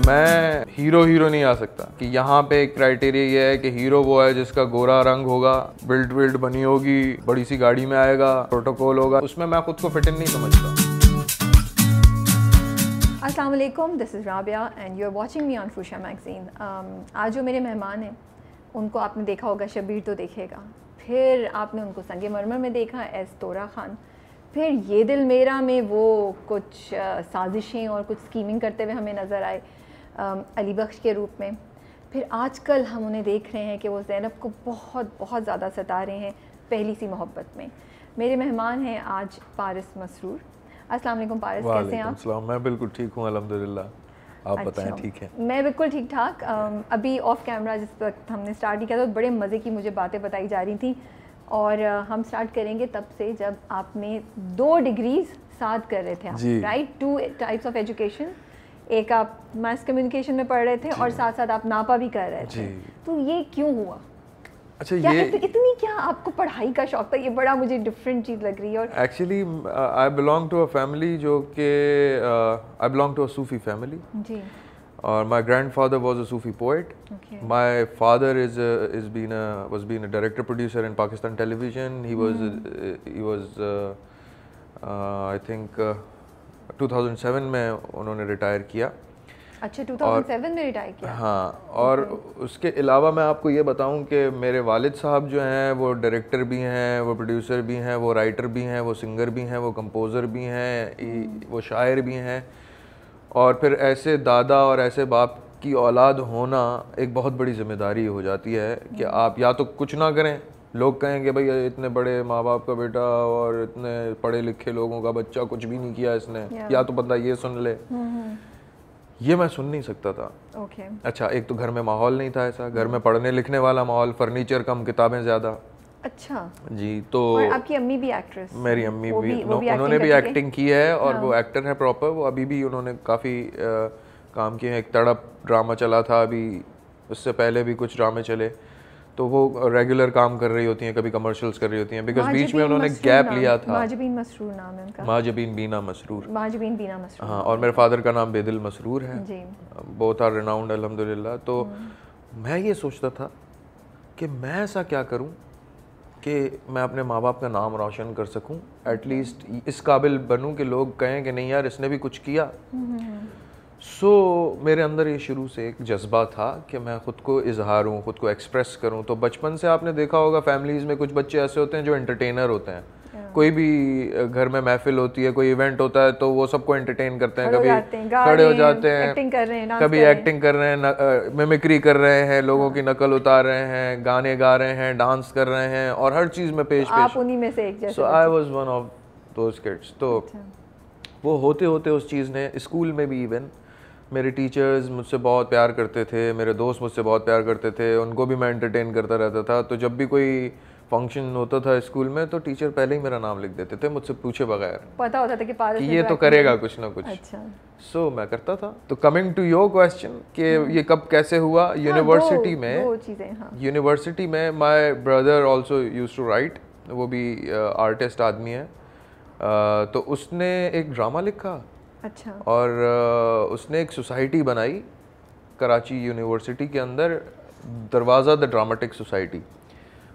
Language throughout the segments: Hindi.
मैं हीरो नहीं आ सकता कि यहाँ पे एक क्राइटेरिया ये है कि हीरो वो है जिसका गोरा रंग होगा, बिल्ड बनी होगी, बड़ी सी गाड़ी में आएगा, प्रोटोकॉल होगा, उसमें मैं खुद को फिट इन नहीं समझता। अस्सलाम वालेकुम, this is Rabia and you are watching me on Fusha magazine. आज जो मेरे मेहमान हैं उनको आपने देखा होगा, शबीर तो देखेगा, फिर आपने उनको संगे मरमर में देखा एस तोरा खान, फिर ये दिल मेरा में वो कुछ साजिशें और कुछ स्कीमिंग करते हुए हमें नज़र आए अली बख्श के रूप में। फिर आजकल हम उन्हें देख रहे हैं कि वो ज़ैनब को बहुत ज़्यादा सता रहे हैं पहली सी मोहब्बत में। मेरे मेहमान हैं आज पारिस मसरूर। अस्सलाम वालेकुम पारिस, कैसे हैं आप? वालेकुम, मैं बिल्कुल ठीक हूँ अल्हम्दुलिल्लाह। आप बताएं? ठीक है, मैं बिल्कुल ठीक ठाक। अभी ऑफ कैमरा जिस वक्त हमने स्टार्ट किया तो बड़े मज़े की मुझे बातें बताई जा रही थी और हम स्टार्ट करेंगे तब से जब आपने 2 डिग्रीज साथ कर रहे थे आप, राइट? 2 टाइप्स ऑफ एजुकेशन, एक आप मास कम्युनिकेशन में पढ़ रहे थे और साथ साथ आप नापा भी कर रहे थे। तो ये क्यों हुआ? अच्छा, क्या ये इतनी क्या आपको पढ़ाई का शौक था? ये बड़ा मुझे डिफरेंट चीज़ लग रही है। और actually I belong to a family जो कि I belong to a Sufi family जी। और my grandfather was a Sufi poet. Okay. My father was been a director producer in Pakistan television. He was I think 2007 में उन्होंने रिटायर किया। अच्छा, 2007 में रिटायर किया? हाँ, और उसके अलावा मैं आपको ये बताऊं कि मेरे वालिद साहब जो हैं वो डायरेक्टर भी हैं, वो प्रोड्यूसर भी हैं, वो राइटर भी हैं, वो सिंगर भी हैं, वो कंपोज़र भी हैं, वो शायर भी हैं। और फिर ऐसे दादा और ऐसे बाप की औलाद होना एक बहुत बड़ी जिम्मेदारी हो जाती है कि आप या तो कुछ ना करें, लोग कहेंगे भाई इतने बड़े माँ बाप का बेटा और इतने पढ़े लिखे लोगों का बच्चा कुछ भी नहीं किया इसने, या तो बंदा ये सुन ले। ये मैं सुन नहीं सकता था। अच्छा, एक तो घर में माहौल नहीं था ऐसा, घर में पढ़ने लिखने वाला माहौल, फर्नीचर कम, किताबें ज़्यादा। अच्छा जी। तो और आपकी अम्मी भी एक्ट्रेस? मेरी अम्मी भी उन्होंने भी एक्टिंग की है और वो एक्टर है प्रॉपर। वो अभी भी उन्होंने काफ़ी काम किए हैं। एक तड़प ड्रामा चला था अभी, उससे पहले भी कुछ ड्रामे चले, तो वो रेगुलर काम कर रही होती हैं, कभी कमर्शियल्स कर रही होती हैं, बिकॉज बीच में उन्होंने गैप लिया था। माजबीन मसरूर नाम है उनका। माजबीन बीना मसरूर। माजबीन बीना मसरूर, हाँ। और मेरे फादर का नाम बेदिल मसरूर है जी। बोथ आर रिनाउंड अल्हम्दुलिल्लाह। तो मैं ये सोचता था कि मैं ऐसा क्या करूँ कि मैं अपने माँ बाप का नाम रोशन कर सकूं, एटलीस्ट इस काबिल बनूं कि लोग कहें कि नहीं यार इसने भी कुछ किया। मेरे अंदर ये शुरू से एक जज्बा था कि मैं ख़ुद को इजहारूं, ख़ुद को एक्सप्रेस करूं। तो बचपन से आपने देखा होगा फैमिलीज़ में कुछ बच्चे ऐसे होते हैं जो एंटरटेनर होते हैं। कोई भी घर में महफिल होती है, कोई इवेंट होता है तो वो सबको एंटरटेन करते हैं, कभी खड़े हो जाते हैं, कभी एक्टिंग कर रहे हैं, मिमिक्री कर रहे हैं, लोगों की नकल उतार रहे हैं, गाने गा रहे हैं, डांस कर रहे हैं और हर चीज़ में पेश आप उन्हीं में से एक जैसे। So I was one of those kids. तो वो होते होते उस चीज़ ने, स्कूल में भी इवन मेरे टीचर्स मुझसे बहुत प्यार करते थे, मेरे दोस्त मुझसे बहुत प्यार करते थे, उनको भी मैं एंटरटेन करता रहता था। तो जब भी कोई फंक्शन होता था स्कूल में तो टीचर पहले ही मेरा नाम लिख देते थे मुझसे पूछे बगैर। पता होता था कि पारस ये तो करेगा कुछ ना कुछ। अच्छा। सो मैं करता था। तो कमिंग टू योर क्वेश्चन कि ये कब कैसे हुआ, यूनिवर्सिटी में। दो चीज़ें, हाँ। यूनिवर्सिटी में my brother also used to write, वो भी आर्टिस्ट आदमी है। तो उसने एक ड्रामा लिखा। अच्छा। और उसने एक सोसाइटी बनाई कराची यूनिवर्सिटी के अंदर, दरवाज़ा द ड्रामेटिक सोसाइटी।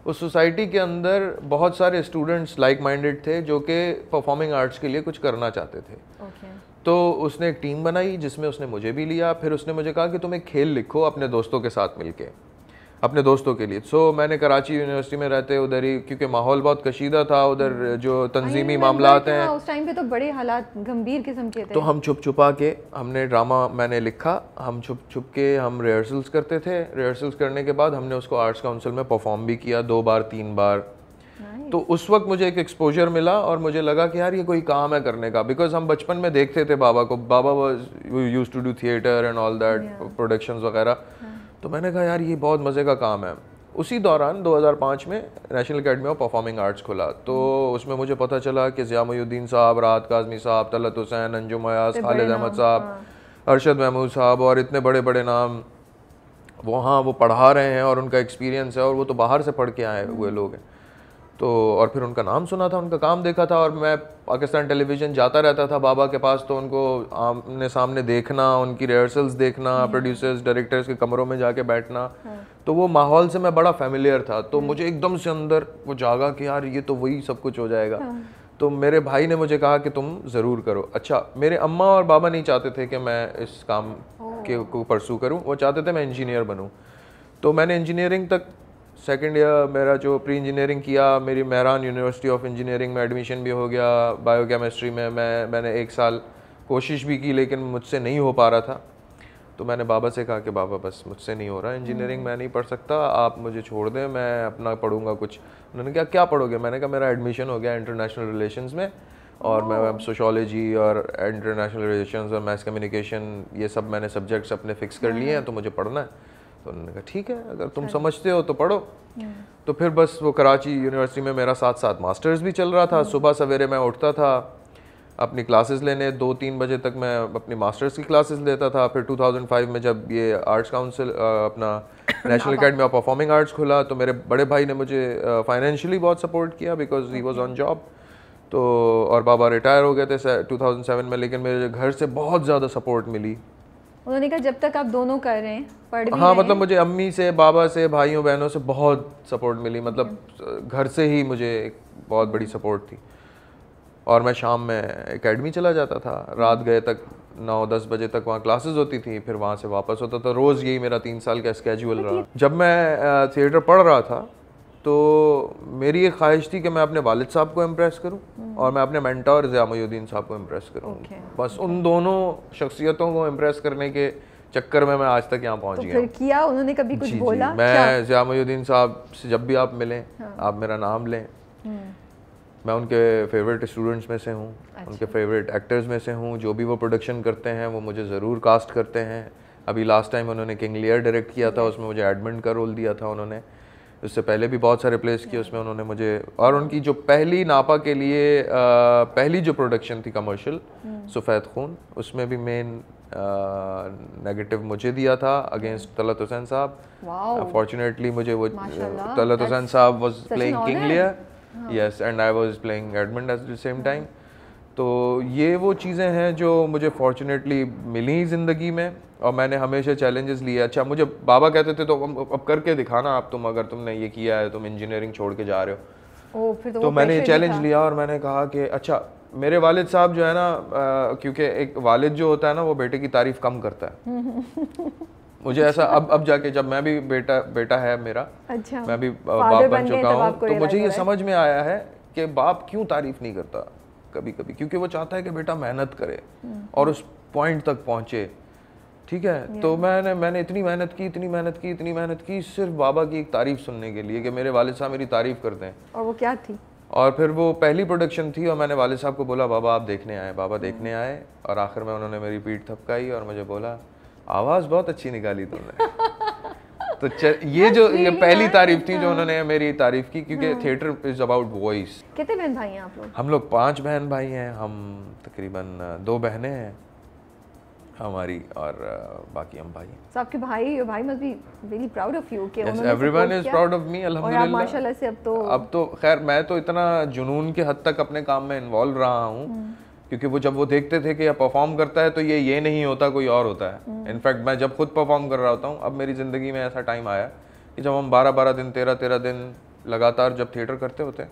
उस सोसाइटी के अंदर बहुत सारे स्टूडेंट्स लाइक माइंडेड थे जो कि परफॉर्मिंग आर्ट्स के लिए कुछ करना चाहते थे। तो उसने एक टीम बनाई जिसमें उसने मुझे भी लिया। फिर उसने मुझे कहा कि तुम एक खेल लिखो अपने दोस्तों के साथ मिलके, अपने दोस्तों के लिए। मैंने कराची यूनिवर्सिटी में रहते उधर ही, क्योंकि माहौल बहुत कशीदा था उधर, जो तंजीमी मामलात हैं उस टाइम पे तो बड़े हालात गंभीर किस्म के थे। तो हम छुप छुपा के हमने ड्रामा मैंने लिखा, हम छुप छुप के हम रिहर्सल्स करते थे। रिहर्सल्स करने के बाद हमने उसको आर्ट्स काउंसिल में परफॉर्म भी किया 2 बार 3 बार। तो उस वक्त मुझे एक एक्सपोजर मिला और मुझे लगा कि यार ये कोई काम है करने का, बिकॉज हम बचपन में देखते थे बाबा को, बाबा was used to do theatre and all that, productions वगैरह। तो मैंने कहा यार ये बहुत मज़े का काम है। उसी दौरान 2005 में national academy of performing arts खुला, तो उसमें मुझे पता चला कि ज़िया मोइनुद्दीन साहब, राहत काज़मी साहब, तलत हुसैन, अंजुम अयाज, खालिद अहमद साहब, अरशद महमूद साहब और इतने बड़े बड़े नाम वहाँ वो पढ़ा रहे हैं और उनका एक्सपीरियंस है और वो तो बाहर से पढ़ के आए हुए लोग हैं। तो और फिर उनका नाम सुना था, उनका काम देखा था, और मैं पाकिस्तान टेलीविज़न जाता रहता था बाबा के पास, तो उनको आमने सामने देखना, उनकी रिहर्सल्स देखना, प्रोड्यूसर्स डायरेक्टर्स के कमरों में जाके बैठना, तो वो माहौल से मैं बड़ा फेमिलियर था। तो मुझे एकदम से अंदर वो जागा कि यार ये तो वही सब कुछ हो जाएगा। तो मेरे भाई ने मुझे कहा कि तुम ज़रूर करो। अच्छा, मेरे अम्मा और बाबा नहीं चाहते थे कि मैं इस काम को परसू करूं, वो चाहते थे मैं इंजीनियर बनूं। तो मैंने इंजीनियरिंग तक सेकंड ईयर मेरा जो प्री इंजीनियरिंग किया, मेरी मेहरान यूनिवर्सिटी ऑफ इंजीनियरिंग में एडमिशन भी हो गया बायोकेमिस्ट्री में। मैंने 1 साल कोशिश भी की लेकिन मुझसे नहीं हो पा रहा था। तो मैंने बाबा से कहा कि बाबा बस मुझसे नहीं हो रहा इंजीनियरिंग, मैं नहीं पढ़ सकता, आप मुझे छोड़ दें, मैं अपना पढ़ूंगा कुछ। उन्होंने कहा क्या पढ़ोगे? मैंने कहा मेरा एडमिशन हो गया इंटरनेशनल रिलेशंस में, और मैं सोशोलॉजी और इंटरनेशनल रिलेशंस और मैस कम्युनिकेशन ये सब मैंने सब्जेक्ट्स अपने फिक्स कर लिए हैं, तो मुझे पढ़ना है। तो उन्होंने कहा ठीक है, अगर तुम समझते हो तो पढ़ो। तो फिर बस वो कराची यूनिवर्सिटी में मेरा साथ साथ मास्टर्स भी चल रहा था। सुबह सवेरे मैं उठता था अपनी क्लासेस लेने, 2-3 बजे तक मैं अपनी मास्टर्स की क्लासेस लेता था। फिर 2005 में जब ये आर्ट्स काउंसिल अपना national academy of performing arts खुला, तो मेरे बड़े भाई ने मुझे फाइनेंशियली बहुत सपोर्ट किया because he was on job. तो और बाबा रिटायर हो गए थे 2007 में, लेकिन मेरे घर से बहुत ज़्यादा सपोर्ट मिली। उन्होंने कहा जब तक आप दोनों कर रहे हैं, पढ़ भी हाँ, रहे मतलब मुझे अम्मी से, बाबा से, भाइयों बहनों से बहुत सपोर्ट मिली, मतलब घर से ही मुझे एक बहुत बड़ी सपोर्ट थी। और मैं शाम में एकेडमी चला जाता था, रात गए तक 9-10 बजे तक वहाँ क्लासेस होती थी, फिर वहाँ से वापस होता था। रोज़ यही मेरा 3 साल का स्केड्यूल रहा। जब मैं थिएटर पढ़ रहा था तो मेरी एक ख्वाहिश थी कि मैं अपने वालिद साहब को इम्प्रेस करूं और मैं अपने मेंटर ज़िया मोइनुद्दीन साहब को इम्प्रेस करूं। बस उन दोनों शख्सियतों को इम्प्रेस करने के चक्कर में मैं आज तक यहाँ पहुँच गया। फिर किया उन्होंने कभी कुछ बोला? मैं ज़िया मोइनुद्दीन साहब से जब भी आप मिलें, आप मेरा नाम लें। मैं उनके फेवरेट स्टूडेंट्स में से हूँ, उनके फेवरेट एक्टर्स में से हूँ। जो भी वो प्रोडक्शन करते हैं वो मुझे ज़रूर कास्ट करते हैं। अभी लास्ट टाइम उन्होंने किंग लियर डायरेक्ट किया था, उसमें मुझे एडमिन का रोल दिया था उन्होंने। उससे पहले भी बहुत सारे प्लेस किए उसमें उन्होंने मुझे। और उनकी जो पहली नापा के लिए पहली जो प्रोडक्शन थी कमर्शियल, सफ़ेद खून, उसमें भी मेन नेगेटिव मुझे दिया था अगेंस्ट तलत हुसैन साहब। फॉर्चुनेटली मुझे वो तलत हुसैन साहब was playing King Lear, yes, and I was playing Edmund eight the same time. तो ये वो चीज़ें हैं जो मुझे फॉर्चुनेटली मिली ज़िंदगी में, और मैंने हमेशा चैलेंजेस लिए। अच्छा, मुझे बाबा कहते थे तो अब करके दिखाना आप, तुम अगर तुमने ये किया है, तुम इंजीनियरिंग छोड़ के जा रहे हो। फिर तो मैंने ये चैलेंज लिया और मैंने कहा कि अच्छा, मेरे वालिद साहब जो है ना, क्योंकि एक वालिद जो होता है ना वो बेटे की तारीफ कम करता है। मुझे ऐसा अब जाके, जब मैं भी बेटा है मेरा, अच्छा, मैं भी बाप बन चुका हूँ, तो मुझे ये समझ में आया है कि बाप क्यों तारीफ नहीं करता कभी कभी, क्योंकि वो चाहता है कि बेटा मेहनत करे और उस पॉइंट तक पहुँचे। ठीक है, तो मैंने इतनी मेहनत की सिर्फ बाबा की एक तारीफ सुनने के लिए कि मेरे वालिद साहब मेरी तारीफ करते हैं। और वो क्या थी? और फिर वो पहली प्रोडक्शन थी और मैंने वालिद साहब को बोला बाबा आप देखने आए। बाबा देखने आए और आखिर में उन्होंने मेरी पीठ थपकाई और मुझे बोला आवाज़ बहुत अच्छी निकाली तुमने। तो ये पहली तारीफ थी जो उन्होंने मेरी तारीफ की, क्योंकि थिएटर इज अबाउट वॉइस। कितने बहन भाई हैं आप लोग? हम लोग 5 बहन भाई हैं। हम तकरीबन 2 बहनें हैं हमारी और बाकी हम भाई हैं। So, आपके भाई must be really proud of you कि उन्होंने everyone is proud of me, अल्हम्दुलिल्लाह। और आप माशाल्लाह से अब तो खैर मैं तो इतना जुनून के हद तक अपने काम में इन्वॉल्व रहा हूँ, क्योंकि वो जब वो देखते थे कि ये परफॉर्म करता है तो ये नहीं होता, कोई और होता है। इनफैक्ट मैं जब खुद परफॉर्म कर रहा होता हूँ, अब मेरी ज़िंदगी में ऐसा टाइम आया कि जब हम 12-12 दिन 13-13 दिन लगातार जब थिएटर करते होते हैं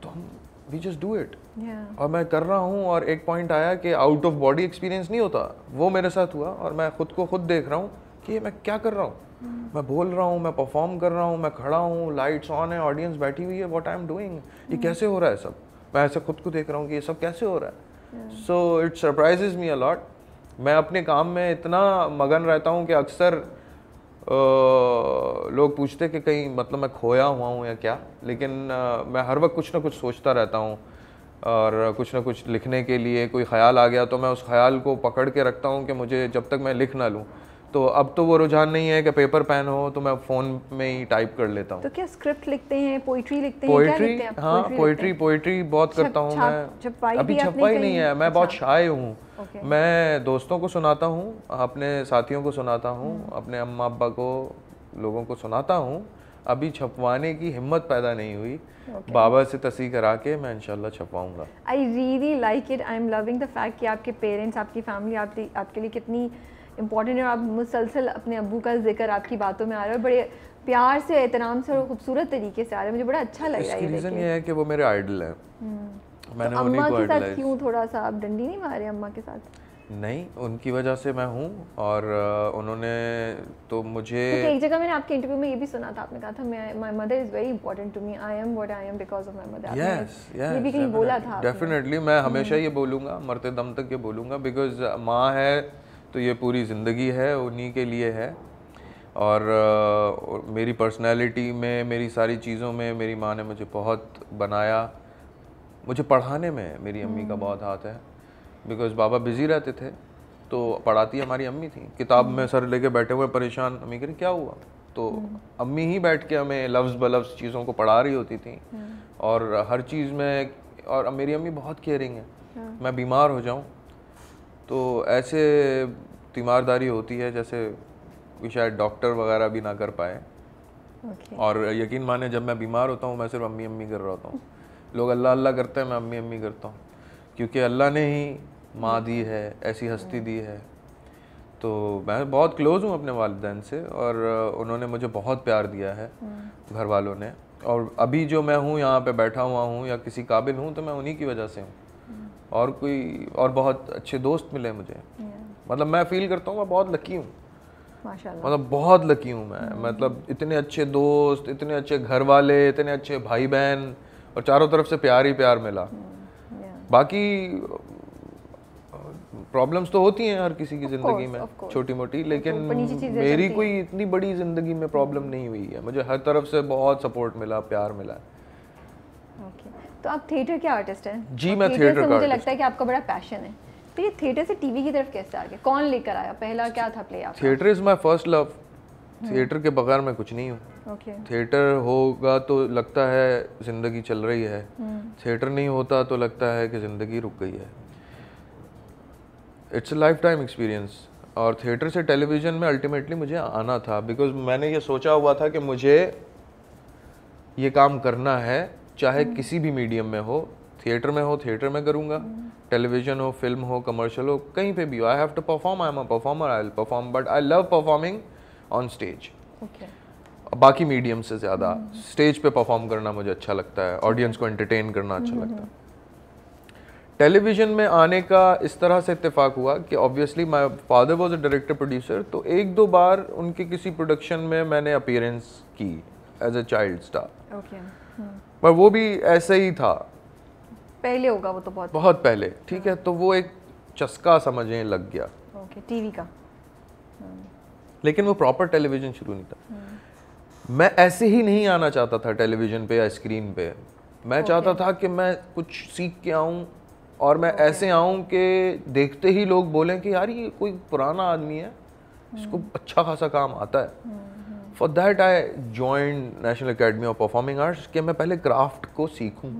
तो हम वी जस्ट डू इट। और मैं कर रहा हूँ और एक पॉइंट आया कि आउट ऑफ बॉडी एक्सपीरियंस नहीं होता, वो मेरे साथ हुआ और मैं खुद को खुद देख रहा हूँ कि मैं क्या कर रहा हूँ। मैं बोल रहा हूँ, मैं परफॉर्म कर रहा हूँ, मैं खड़ा हूँ, लाइट्स ऑन है, ऑडियंस बैठी हुई है, व्हाट आई एम डूइंग, ये कैसे हो रहा है सब। मैं ऐसे खुद को देख रहा हूँ कि ये सब कैसे हो रहा है। So it surprises me a lot. मैं अपने काम में इतना मगन रहता हूँ कि अक्सर लोग पूछते कि कहीं मतलब मैं खोया हुआ हूँ या क्या, लेकिन मैं हर वक्त कुछ ना कुछ सोचता रहता हूँ और कुछ ना कुछ लिखने के लिए कोई ख्याल आ गया तो मैं उस ख्याल को पकड़ के रखता हूँ कि मुझे जब तक मैं लिख ना लूँ। तो अब तो वो रुझान नहीं है कि पेपर पेन हो, तो मैं फ़ोन में ही टाइप कर लेता हूँ। तो क्या स्क्रिप्ट लिखते हैं, पोइट्री लिखते हैं, क्या लिखते हैं? हाँ, पोइट्री बहुत करता हूँ मैं। अभी छपाई नहीं है, मैं बहुत शाय हूँ। मैं दोस्तों को सुनाता हूँ, अपने साथियों को सुनाता हूँ, अपने अम्मा अब्बा को, लोगों को सुनाता हूँ, अभी छपवाने की हिम्मत पैदा नहीं हुई। बाबा से तस्वीर करा के मैं इंशाल्लाह छपवाऊंगा। I really like it, I am loving the fact कि आपके पेरेंट्स, आपकी फैमिली आपके लिए कितनी इंपॉर्टेंट है, और आप मुसलसल अपने अब्बू का जिक्र आपकी बातों में आ रहा है, बड़े प्यार से, एहतराम से और खूबसूरत तरीके से आ रहा है। मुझे बड़ा अच्छा लग रहा है। इसका रीज़न ये है कि वो मेरे आइडल हैं। मैंने तो उन्हीं अम्मा को के साथ आइडलाइज। क्यों थोड़ा सा आप डंडी नहीं मारे अम्मा के साथ? नहीं, उनकी वजह से मैं हूँ, और उन्होंने तो मुझे क्योंकि एक जगह मैंने आपके इंटरव्यू में ये भी सुना था, आपने कहा था my mother is very important to me, I am what I am because of my mother. Yes, ये भी कहीं बोला था आपने। डेफिनेटली मैं हमेशा ये बोलूँगा, मरते दम तक ये बोलूँगा, बिकॉज माँ है तो ये पूरी ज़िंदगी है, उन्हीं के लिए है। और मेरी पर्सनैलिटी में, मेरी सारी चीज़ों में मेरी माँ ने मुझे बहुत बनाया। मुझे पढ़ाने में मेरी अम्मी का बहुत हाथ है, बिकॉज बाबा बिज़ी रहते थे तो पढ़ाती हमारी अम्मी थी। किताब में सर लेके बैठे हुए परेशान, अम्मी कह रही क्या हुआ, तो अम्मी ही बैठ के हमें लफ्ज़ बलफ्ज़ चीज़ों को पढ़ा रही होती थी। और हर चीज़ में, और मेरी अम्मी बहुत केयरिंग है। मैं बीमार हो जाऊं तो ऐसे तीमारदारी होती है जैसे कि शायद डॉक्टर वगैरह भी ना कर पाए। और यकीन माने जब मैं बीमार होता हूँ मैं सिर्फ अम्मी अम्मी कर रहा होता हूँ। लोग अल्लाह अल्लाह करते हैं, मैं अम्मी अम्मी करता हूँ, क्योंकि अल्लाह ने ही माँ दी है, ऐसी हस्ती दी है। तो मैं बहुत क्लोज़ हूँ अपने वालिदैन से, और उन्होंने मुझे बहुत प्यार दिया है, घर वालों ने। और अभी जो मैं हूँ यहाँ पे बैठा हुआ हूँ या किसी काबिल हूँ तो मैं उन्हीं की वजह से हूँ। और बहुत अच्छे दोस्त मिले मुझे। मतलब मैं फील करता हूँ मैं बहुत लकी हूँ, माशाल्लाह। मतलब बहुत लकी हूँ मैं। मतलब इतने अच्छे दोस्त, इतने अच्छे घर वाले, इतने अच्छे भाई बहन, और चारों तरफ से प्यार ही प्यार मिला। बाकी प्रॉब्लम्स तो होती हैं हर किसी की ज़िंदगी में, छोटी मोटी, लेकिन मेरी कोई इतनी बड़ी ज़िंदगी में प्रॉब्लम नहीं हुई है। मुझे हर तरफ से बहुत सपोर्ट मिला, प्यार मिला। तो आप थिएटर के आर्टिस्ट हैं? जी, मैं थिएटर का। मुझे लगता है कि आपका बड़ा पैशन है। तो ये थिएटर से टीवी की तरफ कैसे आ गए? कौन लेकर आया? पहला क्या था प्ले आपका? Theatre is my first love. Theatre के बगैर मैं कुछ नहीं हूँ। थिएटर होगा तो लगता है ज़िंदगी चल रही है, थिएटर नहीं होता तो लगता है कि ज़िंदगी रुक गई है। It's a life time experience. और थिएटर से टेलीविज़न में अल्टीमेटली मुझे आना था, बिकॉज मैंने ये सोचा हुआ था कि मुझे ये काम करना है, चाहे किसी भी मीडियम में हो। थिएटर में हो, थिएटर में करूँगा, टेलीविज़न हो, फिल्म हो, कमर्शियल हो, कहीं पे भी हो। I have to perform, I am a performer, I will perform, but I love performing on stage. बाकी मीडियम से ज़्यादा स्टेज पे परफॉर्म करना मुझे अच्छा लगता है, ऑडियंस को एंटरटेन करना अच्छा लगता है। टेलीविज़न में आने का इस तरह से इत्तेफाक हुआ कि obviously my father was a director producer, तो एक दो बार उनके किसी प्रोडक्शन में मैंने अपीयरेंस की एज अ चाइल्ड स्टार। पर वो भी ऐसे ही था, पहले होगा वो तो बहुत पहले, ठीक है। तो वो एक चस्का समझें लग गया टीवी का, लेकिन वो प्रॉपर टेलीविज़न शुरू नहीं था। मैं ऐसे ही नहीं आना चाहता था टेलीविज़न पे या स्क्रीन पे। मैं चाहता था कि मैं कुछ सीख के आऊँ, और मैं ऐसे आऊँ कि देखते ही लोग बोलें कि यार ये कोई पुराना आदमी है, इसको अच्छा खासा काम आता है। For that I joined national academy of performing arts, कि मैं पहले क्राफ्ट को सीखूं,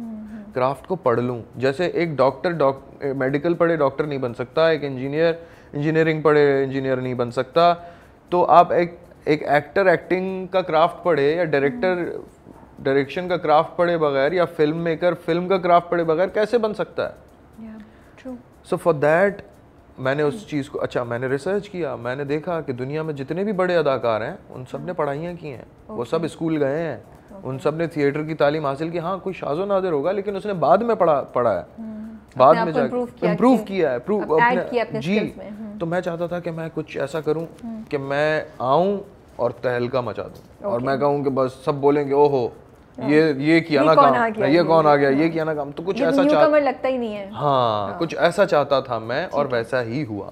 क्राफ्ट को पढ़ लूं। जैसे एक डॉक्टर मेडिकल पढ़े डॉक्टर नहीं बन सकता, एक इंजीनियरिंग पढ़े इंजीनियर नहीं बन सकता। तो आप एक एक्टर एक्टिंग का क्राफ्ट पढ़े, या डायरेक्शन का क्राफ्ट पढ़े बगैर, या फिल्म मेकर फिल्म का क्राफ्ट पढ़े बगैर कैसे बन सकता है? सो फॉर दैट मैंने उस चीज़ को, अच्छा, मैंने रिसर्च किया, मैंने देखा कि दुनिया में जितने भी बड़े अदाकार हैं उन सब ने पढ़ाइयाँ की हैं, वो सब स्कूल गए हैं, उन सब ने थिएटर की तालीम हासिल की। हाँ, कोई शाज़ो नादिर होगा, लेकिन उसने बाद में पढ़ा है, बाद में जाकर इम्प्रूव किया है, जी। तो मैं चाहता था कि मैं कुछ ऐसा करूं कि मैं आऊं और तहलका मचा दूं, और मैं कहूं कि बस सब बोलेंगे ओहो ये किया ना काम, ये कौन आ गया, ये किया ना काम। तो कुछ ऐसा लगता ही नहीं है। हाँ, कुछ ऐसा चाहता था मैं, और वैसा ही हुआ।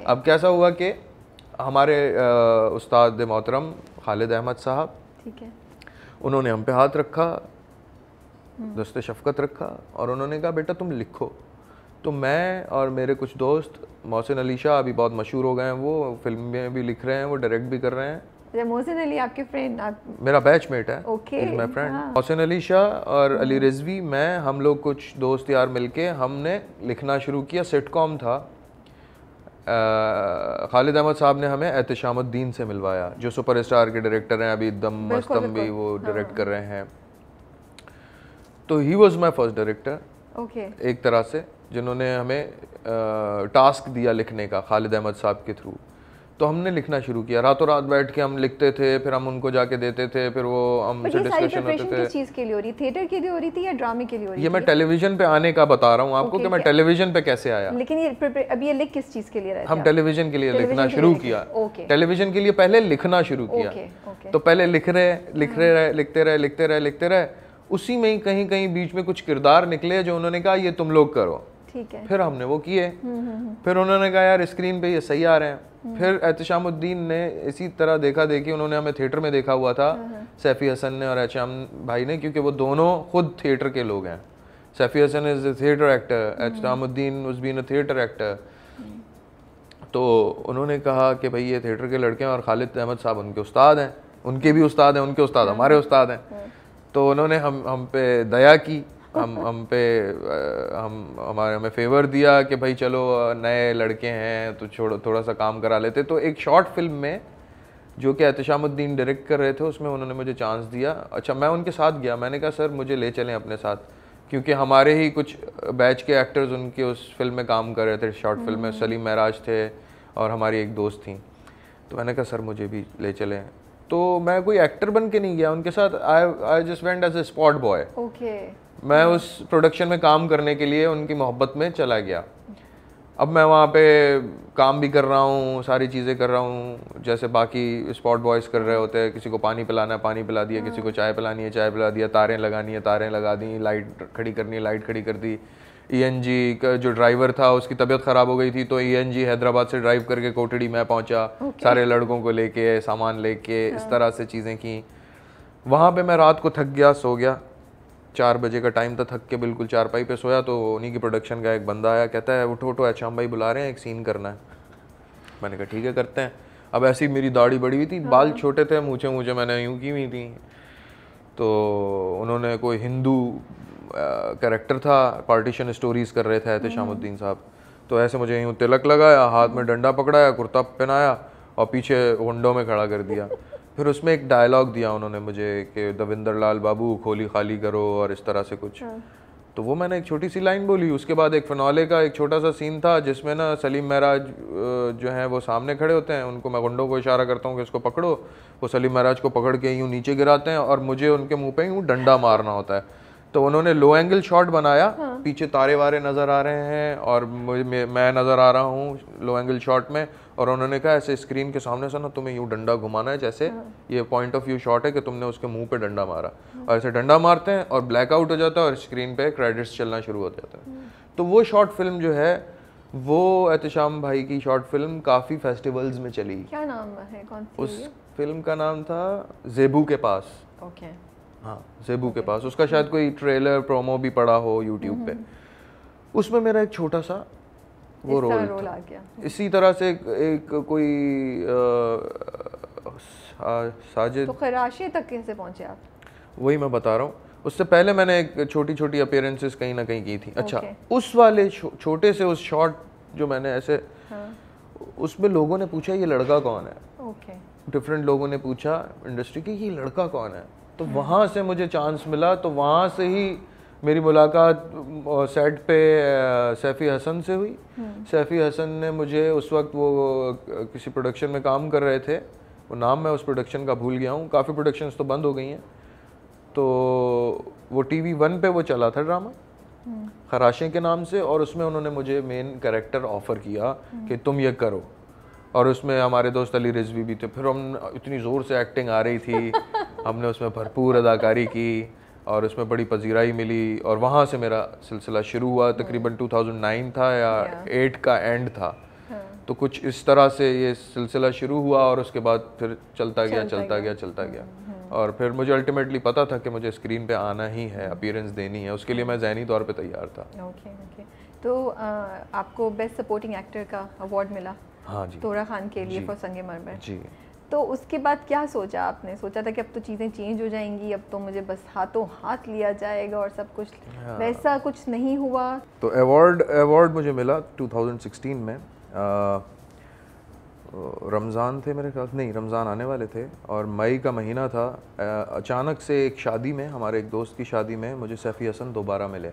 अब कैसा हुआ कि हमारे उस्ताद मोहतरम खालिद अहमद साहब, ठीक है, उन्होंने हम पे हाथ रखा, दस्ते शफकत रखा, और उन्होंने कहा बेटा तुम लिखो। तो मैं और मेरे कुछ दोस्त, मोहसिन अली शाह अभी बहुत मशहूर हो गए हैं, वो फिल्म में भी लिख रहे हैं, वो डायरेक्ट भी कर रहे हैं। मोहसिन अली आपके फ्रेंड? मेरा बैचमेट है, is my friend. Mohsin Ali Shah और अली रिजवी, मैं, हम लोग कुछ दोस्त यार मिलके हमने लिखना शुरू किया। सिटकॉम था, खालिद अहमद साहब ने हमें एहतिशामुद्दीन से मिलवाया, जो सुपरस्टार के डायरेक्टर हैं, अभी दम मस्तम भी वो डायरेक्ट कर रहे हैं। तो he was my first director एक तरह से, जिन्होंने हमें टास्क दिया लिखने का खालिद अहमद साहब के थ्रू। तो हमने लिखना शुरू किया, रातों रात बैठ के हम लिखते थे, फिर हम उनको जाके देते थे, फिर वो हमसे डिस्कशन होते थे। किस चीज़ के लिए हो रही, थिएटर के लिए हो रही थी या ड्रामे के लिए हो रही थी? ये मैं टेलीविजन पे आने का बता रहा हूँ आपको कि मैं टेलीविजन पे कैसे आया। लेकिन ये अब ये लिख किस चीज़ के लिए रहे थे? हम टेलीविजन के लिए लिखना शुरू किया। टेलीविजन के लिए पहले लिखना शुरू किया। तो पहले लिखते रहे, उसी में ही कहीं कहीं बीच में कुछ किरदार निकले जो उन्होंने कहा ये तुम लोग करो, ठीक है। फिर हमने वो किए। फिर उन्होंने कहा यार स्क्रीन पे ये सही आ रहे हैं। फिर एहतिशामुद्दीन ने इसी तरह देखा देखी, उन्होंने हमें थिएटर में देखा हुआ था, सैफी हसन ने और एहतिशाम भाई ने, क्योंकि वो दोनों खुद थिएटर के लोग हैं। Saifi Hasan is a theatre actor, Ehtishamuddin was been a theatre actor. तो उन्होंने कहा कि भाई ये थिएटर के लड़के हैं और खालिद अहमद साहब उनके उस्ताद हैं, उनके भी उस्ताद हैं, उनके उस्ताद हमारे उस्ताद हैं। तो उन्होंने हम पे दया की, हमें फेवर दिया कि भाई चलो नए लड़के हैं तो छोड़ो, थोड़ा सा काम करा लेते। तो एक शॉर्ट फिल्म में जो कि एहतिशामुद्दीन डायरेक्ट कर रहे थे, उसमें उन्होंने मुझे चांस दिया। अच्छा, मैं उनके साथ गया, मैंने कहा सर मुझे ले चलें अपने साथ, क्योंकि हमारे ही कुछ बैच के एक्टर्स उनके उस फिल्म में काम कर रहे थे, शॉर्ट फिल्म में। सलीम महराज थे और हमारी एक दोस्त थी। तो मैंने कहा सर मुझे भी ले चलें। तो मैं कोई एक्टर बन के नहीं गया उनके साथ, I just went as a spot boy. मैं उस प्रोडक्शन में काम करने के लिए उनकी मोहब्बत में चला गया। अब मैं वहाँ पे काम भी कर रहा हूँ, सारी चीज़ें कर रहा हूँ जैसे बाकी स्पॉट बॉयज़ कर रहे होते हैं। किसी को पानी पिलाना है, पानी पिला दिया, किसी को चाय पिलानी है, चाय पिला दिया, तारें लगानी है, तारें लगा दी, लाइट खड़ी करनी है, लाइट खड़ी कर दी। ENG का जो ड्राइवर था उसकी तबीयत ख़राब हो गई थी, तो ENG हैदराबाद से ड्राइव करके कोठड़ी में पहुँचा, सारे लड़कों को लेके, सामान लेके, इस तरह से चीज़ें की। वहाँ पे मैं रात को थक गया, सो गया। 4 बजे का टाइम था, थक के बिल्कुल चारपाई पे सोया। तो उन्हीं की प्रोडक्शन का एक बंदा आया, कहता है उठो उठो एहतिशाम भाई बुला रहे हैं, एक सीन करना है। मैंने कहा ठीक है करते हैं। अब ऐसी मेरी दाढ़ी बड़ी हुई थी, बाल छोटे थे, मूछें मैंने यूँ की हुई थी। तो उन्होंने कोई हिंदू कैरेक्टर था, पार्टीशन स्टोरीज कर रहे थे एहतिशामुद्दीन साहब। तो ऐसे मुझे यूँ तिलक लगाया, हाथ में डंडा पकड़ाया, कुर्ता पहनाया और पीछे विंडो में खड़ा कर दिया। फिर उसमें एक डायलॉग दिया उन्होंने मुझे कि दविंदर लाल बाबू खोली खाली करो और इस तरह से कुछ। तो वो मैंने एक छोटी सी लाइन बोली। उसके बाद एक फिनाले का एक छोटा सा सीन था जिसमें ना सलीम महराज जो हैं वो सामने खड़े होते हैं, उनको मैं गुंडों को इशारा करता हूँ कि इसको पकड़ो। वो सलीम महराज को पकड़ के यूँ नीचे गिराते हैं और मुझे उनके मुँह पे यूँ डंडा मारना होता है। तो उन्होंने लो एंगल शॉट बनाया, पीछे तारे वारे नज़र आ रहे हैं और मैं नज़र आ रहा हूँ लो एंगल शॉट में। और उन्होंने कहा ऐसे स्क्रीन के सामने से ना तुम्हें यूँ डंडा घुमाना है, जैसे ये पॉइंट ऑफ व्यू शॉट है कि तुमने उसके मुंह पे डंडा मारा। और ऐसे डंडा मारते हैं और ब्लैकआउट हो जाता है और स्क्रीन पे क्रेडिट्स चलना शुरू हो जाता है। तो वो शॉर्ट फिल्म जो है वो एहतिशाम भाई की शॉर्ट फिल्म काफ़ी फेस्टिवल्स में चली। क्या नाम है, कौन सी? उस फिल्म का नाम था ज़ेबू के पास। ओके, हाँ ज़ेबू के पास। उसका शायद कोई ट्रेलर प्रोमो भी पड़ा हो यूट्यूब पे। उसमें मेरा एक छोटा सा वो रोल आ गया। इसी तरह से एक कोई साजिद। तो खराशे तक कैसे पहुंचे आप? वही मैं बता रहा हूँ। उससे पहले मैंने एक छोटी छोटी अपीयरेंसेस कहीं ना कहीं की थी। अच्छा, उस वाले छोटे से उस शॉट जो मैंने ऐसे, उसमें लोगों ने पूछा ये लड़का कौन है। डिफरेंट लोगों ने पूछा इंडस्ट्री की ये लड़का कौन है। तो वहाँ से मुझे चांस मिला। तो वहाँ से ही मेरी मुलाकात सेट पे सैफ़ी हसन से हुई। सैफ़ी हसन ने मुझे उस वक्त, वो किसी प्रोडक्शन में काम कर रहे थे, वो नाम मैं उस प्रोडक्शन का भूल गया हूँ, काफ़ी प्रोडक्शंस तो बंद हो गई हैं। तो वो TV 1 पे वो चला था ड्रामा खराशे के नाम से, और उसमें उन्होंने मुझे मेन कैरेक्टर ऑफ़र किया कि तुम ये करो। और उसमें हमारे दोस्त अली रिजवी भी थे। फिर हम इतनी ज़ोर से एक्टिंग आ रही थी, हमने उसमें भरपूर अदाकारी की और उसमें बड़ी पजीराई मिली। और वहाँ से मेरा सिलसिला शुरू हुआ। तकरीबन 2009 था या 8 का एंड था। तो कुछ इस तरह से ये सिलसिला शुरू हुआ और उसके बाद फिर चलता गया। और फिर मुझे अल्टीमेटली पता था कि मुझे स्क्रीन पे आना ही है, अपीयरेंस देनी है। उसके लिए मैं ज़हनी तौर पे तैयार था। ओके। तो आपको बेस्ट सपोर्टिंग एक्टर का अवार्ड मिला। हाँ जी, तोरा खान के लिए फॉर संगे मरमर जी। तो उसके बाद क्या सोचा आपने? सोचा था कि अब तो चीज़ें चेंज हो जाएंगी, अब तो मुझे बस हाथों हाथ लिया जाएगा और सब कुछ। वैसा कुछ नहीं हुआ। तो अवार्ड मुझे मिला 2016 में। रमज़ान थे मेरे ख्याल, नहीं रमज़ान आने वाले थे और मई का महीना था। अचानक से एक शादी में, हमारे एक दोस्त की शादी में मुझे सैफ़ी हसन दोबारा मिले।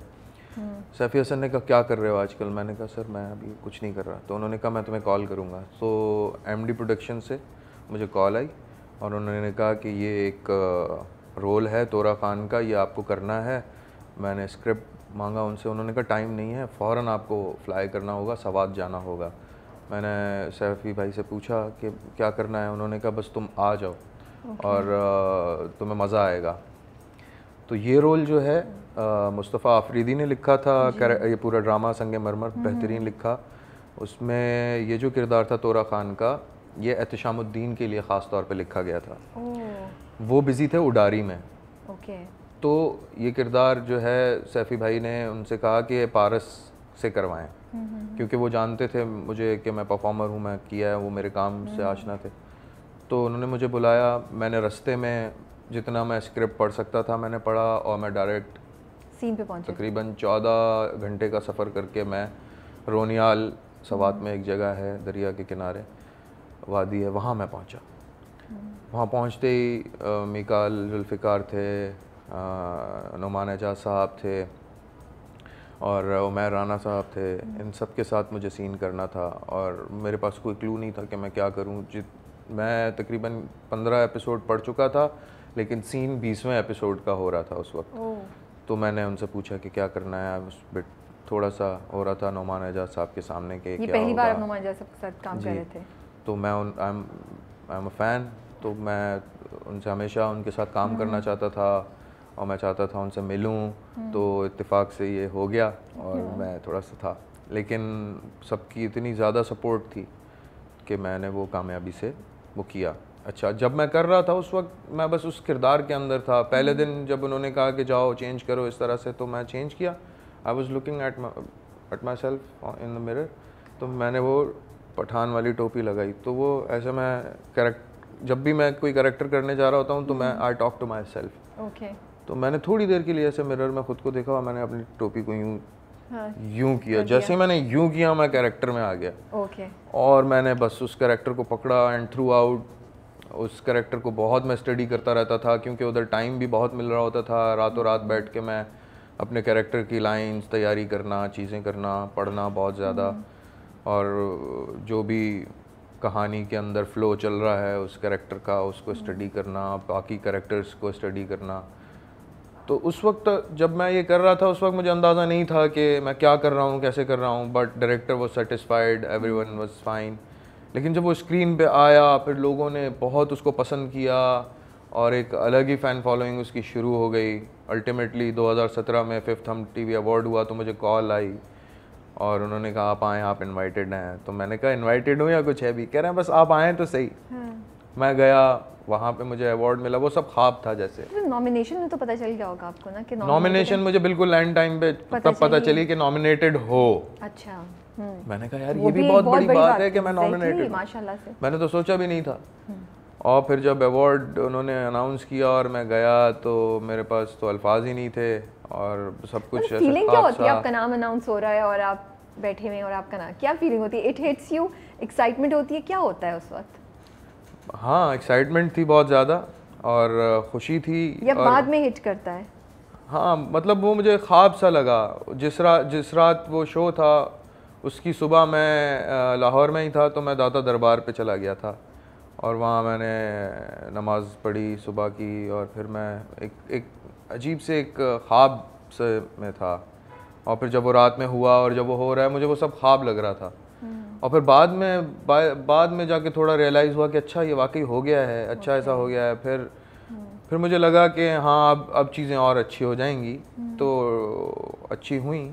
सैफ़ी हसन ने कहा क्या कर रहे हो आजकल? मैंने कहा सर मैं अभी कुछ नहीं कर रहा। तो उन्होंने कहा मैं तुम्हें कॉल करूँगा। तो एमडी प्रोडक्शन से मुझे कॉल आई और उन्होंने कहा कि ये एक रोल है तोरा खान का, ये आपको करना है। मैंने स्क्रिप्ट मांगा उनसे, उन्होंने कहा टाइम नहीं है, फ़ौरन आपको फ्लाई करना होगा, सवात जाना होगा। मैंने सैफ़ी भाई से पूछा कि क्या करना है? उन्होंने कहा बस तुम आ जाओ और तुम्हें मज़ा आएगा। तो ये रोल जो है मुस्तफ़ा आफरीदी ने लिखा था, ये पूरा ड्रामा संगे मरमर बेहतरीन लिखा। उसमें ये जो किरदार था तोरा खान का, ये एहतशामुद्दीन के लिए ख़ास तौर पे लिखा गया था। वो बिज़ी थे उडारी में। तो ये किरदार जो है सैफ़ी भाई ने उनसे कहा कि पारस से करवाएं, क्योंकि वो जानते थे मुझे कि मैं परफॉर्मर हूँ, मैं किया है, वो मेरे काम से आशना थे। तो उन्होंने मुझे बुलाया, मैंने रास्ते में जितना मैं स्क्रिप्ट पढ़ सकता था मैंने पढ़ा और मैं डायरेक्ट सीन पे पहुंचा। तकरीबन 14 घंटे का सफ़र करके मैं रोनियाल सवात में एक जगह है दरिया के किनारे वादी है, वहाँ मैं पहुँचा। वहाँ पहुँचते ही मिकाल जुल्फ़िकार थे, नुमान एजाज साहब थे और उमैर राना साहब थे। इन सब के साथ मुझे सीन करना था और मेरे पास कोई क्लू नहीं था कि मैं क्या करूं। मैं तकरीबन 15 एपिसोड पढ़ चुका था, लेकिन सीन 20वें एपिसोड का हो रहा था उस वक्त। तो मैंने उनसे पूछा कि क्या करना है। उस बिट थोड़ा सा हो रहा था नुमान एजाज साहब के सामने के ये पहली बार नुमान एजाज साहब के साथ काम कर रहे थे। तो मैं आई एम अ फ़ैन, तो मैं उनसे हमेशा उनके साथ काम करना चाहता था और मैं चाहता था उनसे मिलूं। तो इत्तेफाक से ये हो गया और मैं थोड़ा सा था, लेकिन सबकी इतनी ज़्यादा सपोर्ट थी कि मैंने वो कामयाबी से वो किया। अच्छा, जब मैं कर रहा था उस वक्त मैं बस उस किरदार के अंदर था। पहले दिन जब उन्होंने कहा कि जाओ चेंज करो इस तरह से, तो मैं चेंज किया। I was looking at my self in the mirror, तो मैंने वो पठान वाली टोपी लगाई। तो वो ऐसे मैं जब भी मैं कोई कैरेक्टर करने जा रहा होता हूँ तो मैं I talk to myself. तो मैंने थोड़ी देर के लिए ऐसे मिरर में खुद को देखा और मैंने अपनी टोपी को यूं किया। जैसे ही मैंने यूं किया मैं कैरेक्टर में आ गया। और मैंने बस उस कैरेक्टर को पकड़ा एंड थ्रू आउट उस कैरेक्टर को बहुत मैं स्टडी करता रहता था, क्योंकि उधर टाइम भी बहुत मिल रहा होता था। रातों रात बैठ के मैं अपने कैरेक्टर की लाइंस तैयारी करना, चीज़ें करना, पढ़ना बहुत ज़्यादा, और जो भी कहानी के अंदर फ़्लो चल रहा है उस कैरेक्टर का, उसको स्टडी करना, बाकी कैरेक्टर्स को स्टडी करना। तो उस वक्त जब मैं ये कर रहा था उस वक्त मुझे अंदाज़ा नहीं था कि मैं क्या कर रहा हूँ, कैसे कर रहा हूँ, but director was satisfied, everyone was fine. लेकिन जब वो स्क्रीन पे आया फिर लोगों ने बहुत उसको पसंद किया और एक अलग ही फ़ैन फॉलोइंग उसकी शुरू हो गई। अल्टीमेटली 2017 में 5th हम टीवी अवार्ड हुआ तो मुझे कॉल आई और उन्होंने कहा आप आएँ, आप इनवाइटेड हैं। तो मैंने कहा इनवाइटेड हूँ या कुछ है भी? कह रहे हैं बस आप आएँ तो सही। मैं गया, वहाँ पे मुझे अवार्ड मिला, वो सब ख्वाब था जैसे। तो नॉमिनेशन में तो पता चल गया होगा आपको ना कि नॉमिनेशन मुझे बिल्कुल एंड टाइम पे तब पता चली कि नॉमिनेटेड हो। अच्छा। मैंने कहा यार ये भी बहुत बड़ी बात है कि मैं नॉमिनेटेड, माशाल्लाह से। मैंने तो सोचा भी नहीं था। और फिर जब अवार्ड उन्होंने अनाउंस किया और मैं गया तो मेरे पास तो अल्फाज ही नहीं थे और सब कुछ ऐसा। फीलिंग क्या होती है आपका नाम अनाउंस हो रहा है और आप बैठे हुए हैं और आपका नाम, क्या फीलिंग होती है? इट हिट्स यू, एक्साइटमेंट होती है, क्या होता है उस वक्त? हाँ, एक्साइटमेंट थी बहुत ज़्यादा और ख़ुशी थी। या बाद में हिट करता है? हाँ, मतलब वो मुझे ख्वाब सा लगा। जिस रात वो शो था उसकी सुबह मैं लाहौर में ही था, तो मैं दाता दरबार पे चला गया था और वहाँ मैंने नमाज़ पढ़ी सुबह की और फिर मैं एक अजीब से एक ख्वाब से में था। और फिर जब वो रात में हुआ और जब वो हो रहा है मुझे वो सब ख्वाब लग रहा था। और फिर बाद में जाके थोड़ा रियलाइज़ हुआ कि अच्छा ये वाकई हो गया है, अच्छा ऐसा हो गया है। फिर मुझे लगा कि हाँ अब चीज़ें और अच्छी हो जाएंगी, तो अच्छी हुई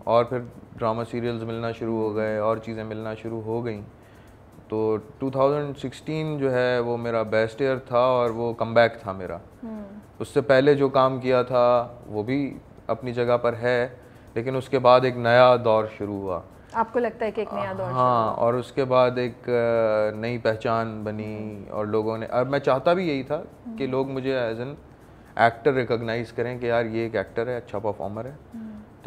और फिर ड्रामा सीरियल्स मिलना शुरू हो गए और चीज़ें मिलना शुरू हो गई। तो 2016 जो है वो मेरा बेस्ट ईयर था और वो कमबैक था मेरा। उससे पहले जो काम किया था वो भी अपनी जगह पर है, लेकिन उसके बाद एक नया दौर शुरू हुआ। आपको लगता है कि एक नया दौर? हाँ, और उसके बाद एक नई पहचान बनी और लोगों ने, और मैं चाहता भी यही था कि लोग मुझे एज एन एक्टर रिकॉग्नाइज़ करें कि यार ये एक एक्टर है, अच्छा परफॉर्मर है।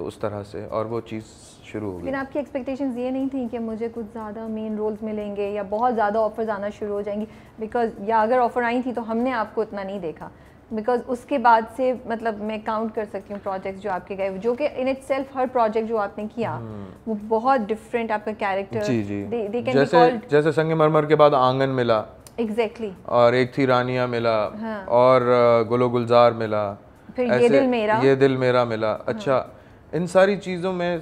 तो उस तरह से, और वो चीज़ शुरू हो गई। लेकिन आपकी एक्सपेक्टेशंस ये नहीं थी कि मुझे कुछ ज़्यादा मेन रोल्स मिलेंगे या बहुत ज़्यादा ऑफर्स आना शुरू हो जाएंगी? बिकॉज या अगर ऑफ़र आई थी तो हमने आपको इतना नहीं देखा, बिकॉज उसके बाद से मतलब मैं काउंट कर सकती हूँ प्रोजेक्ट्स जो आपके गए, जो कि in it self her project जो आपने किया वो बहुत डिफरेंट आपका कैरेक्टर। जी जी, जैसे संगमरमर के बाद आंगन मिला, एग्जैक्टली, और एक थी रानिया मिला, हाँ, और गुलो गुलजार मिला, फिर ये दिल मेरा मिला। अच्छा, इन सारी चीज़ों में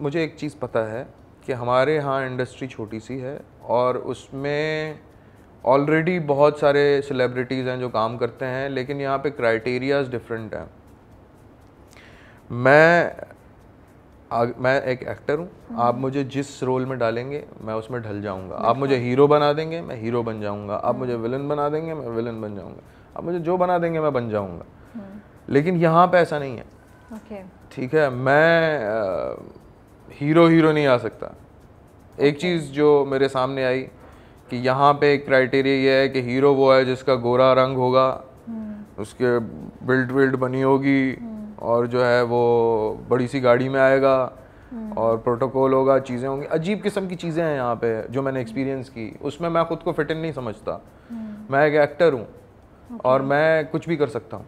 मुझे एक चीज़ पता है कि हमारे यहाँ इंडस्ट्री छोटी सी है और उसमें ऑलरेडी बहुत सारे सेलिब्रिटीज़ हैं जो काम करते हैं, लेकिन यहाँ पे क्राइटेरियाज डिफरेंट हैं। मैं एक एक्टर हूँ, आप मुझे जिस रोल में डालेंगे मैं उसमें ढल जाऊँगा। आप मुझे हीरो बना देंगे मैं हीरो बन जाऊँगा, आप मुझे विलन बना देंगे मैं विलन बन जाऊँगा, आप मुझे जो बना देंगे मैं बन जाऊँगा। लेकिन यहाँ पे ऐसा नहीं है। ठीक है, मैं हीरो नहीं आ सकता। एक चीज़ जो मेरे सामने आई कि यहाँ पे एक क्राइटेरिया ये है कि हीरो वो है जिसका गोरा रंग होगा, उसके बिल्ड बनी होगी, और जो है वो बड़ी सी गाड़ी में आएगा, और प्रोटोकॉल होगा, चीज़ें होंगी, अजीब किस्म की चीज़ें हैं यहाँ पे जो मैंने एक्सपीरियंस की। उसमें मैं खुद को फिट इन नहीं समझता। मैं एक एक्टर हूँ और मैं कुछ भी कर सकता हूँ,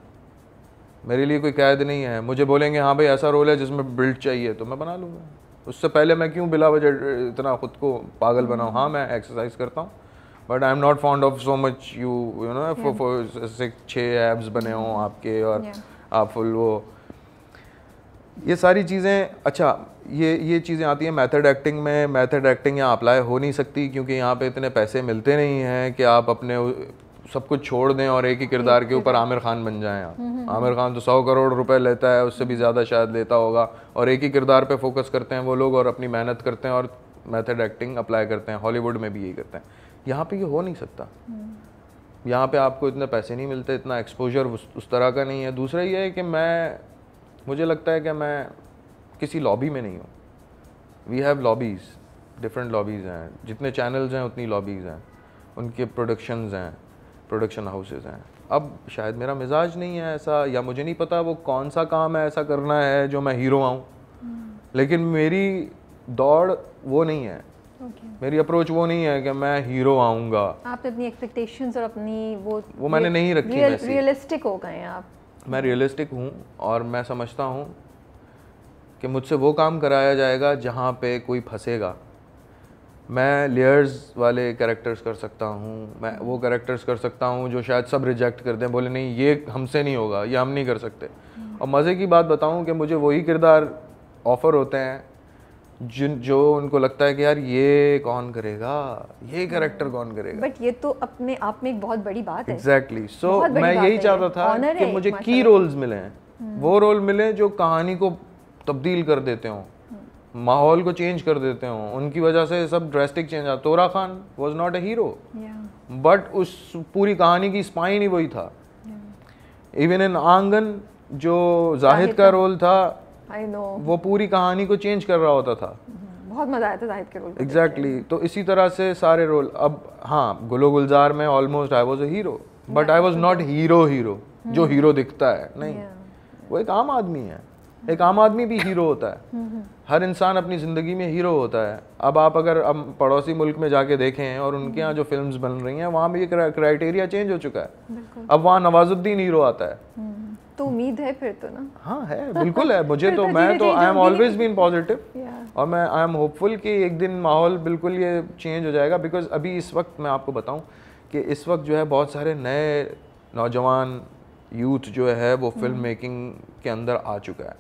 मेरे लिए कोई कैद नहीं है। मुझे बोलेंगे हाँ भाई ऐसा रोल है जिसमें बिल्ड चाहिए तो मैं बना लूँगा। उससे पहले मैं क्यों बिला वजह इतना खुद को पागल बनाऊँ। हाँ मैं एक्सरसाइज करता हूँ, but I am not fond of so much you know for 6 abs बने हों आपके, और आप फुल वो ये सारी चीज़ें। अच्छा, ये चीज़ें आती हैं मेथड एक्टिंग में। मेथड एक्टिंग यहाँ अप्लाई हो नहीं सकती क्योंकि यहाँ पे इतने पैसे मिलते नहीं हैं कि आप अपने सब कुछ छोड़ दें और एक ही किरदार के ऊपर आमिर खान बन जाएं आप। आमिर खान तो 100 करोड़ रुपए लेता है, उससे भी ज़्यादा शायद लेता होगा, और एक ही किरदार पे फोकस करते हैं वो लोग और अपनी मेहनत करते हैं और मेथड एक्टिंग अप्लाई करते हैं। हॉलीवुड में भी यही करते हैं। यहाँ पे ये हो नहीं सकता। यहाँ पे आपको इतने पैसे नहीं मिलते, इतना एक्सपोजर उस तरह का नहीं है। दूसरा ये है कि मुझे लगता है कि मैं किसी लॉबी में नहीं हूँ। We have lobbies, different lobbies हैं, जितने चैनल्स हैं उतनी लॉबीज़ हैं, उनके प्रोडक्शंस हैं, प्रोडक्शन हाउसेज हैं। अब शायद मेरा मिजाज नहीं है ऐसा, या मुझे नहीं पता वो कौन सा काम है ऐसा करना है जो मैं हीरो आऊँ, लेकिन मेरी दौड़ वो नहीं है। मेरी अप्रोच वो नहीं है कि मैं हीरो आऊँगा। आप अपनी एक्सपेक्टेशंस और अपनी वो मैंने नहीं रखी। रियलिस्टिक हो गए हैं आप। मैं रियलिस्टिक हूँ और मैं समझता हूँ कि मुझसे वो काम कराया जाएगा जहाँ पे कोई फंसेगा। मैं लेयर्स वाले कैरेक्टर्स कर सकता हूँ, मैं वो कैरेक्टर्स कर सकता हूँ जो शायद सब रिजेक्ट कर दें, बोले नहीं ये हमसे नहीं होगा, ये हम नहीं कर सकते। और मज़े की बात बताऊँ कि मुझे वही किरदार ऑफ़र होते हैं जो उनको लगता है कि यार ये कौन करेगा, ये कैरेक्टर कौन करेगा। बट ये तो अपने आप में एक बहुत बड़ी बात है। एग्जैक्टली। सो मैं यही चाहता था कि मुझे की रोल्स मिले, वो रोल मिले जो कहानी को तब्दील कर देते हों, माहौल को चेंज कर देते हों। उनकी वजह से सब ड्रेस्टिक चेंज आ। तोरा Khan was not a hero, but उस पूरी कहानी की स्पाइन ही वही था। इवन इन आंगन जो जाहिद का रोल था, I know. वो पूरी कहानी को चेंज कर रहा होता था। बहुत मजा आया था जाहिद के रोल। एग्जैक्टली। तो इसी तरह से सारे रोल। अब हाँ, गुलो गुलजार में almost I was a hero, but I was not hero जो हीरो दिखता है, नहीं। वो एक आम आदमी है। एक आम आदमी भी हीरो होता है। हर इंसान अपनी ज़िंदगी में हीरो होता है। अब आप अगर पड़ोसी मुल्क में जाके देखें और उनके यहाँ जो फिल्म्स बन रही हैं, वहाँ भी ये क्राइटेरिया चेंज हो चुका है। अब वहाँ नवाजुद्दीन हीरो आता है। तो उम्मीद है फिर तो ना। हाँ है, बिल्कुल है। मुझे तो मैं तो I am always been positive, और मैं आई एम होपफुल कि एक दिन माहौल बिल्कुल ये चेंज हो जाएगा। बिकॉज अभी इस वक्त मैं आपको बताऊं कि इस वक्त जो है बहुत सारे नए नौजवान यूथ जो है वो फिल्म मेकिंग के अंदर आ चुका है।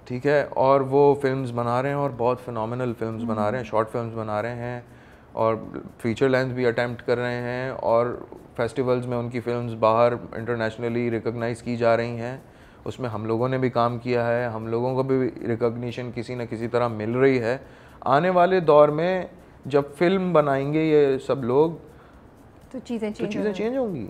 ठीक है, और वो फिल्म्स बना रहे हैं और बहुत फिनोमिनल फिल्म्स बना रहे हैं, शॉर्ट फिल्म्स बना रहे हैं, और फीचर लेंथ भी अटेम्प्ट कर रहे हैं, और फेस्टिवल्स में उनकी फिल्म्स बाहर इंटरनेशनली रिकॉग्नाइज की जा रही हैं। उसमें हम लोगों ने भी काम किया है, हम लोगों को भी रिकॉग्निशन किसी न किसी तरह मिल रही है। आने वाले दौर में जब फिल्म बनाएंगे ये सब लोग तो चीज़ें चेंज होंगी।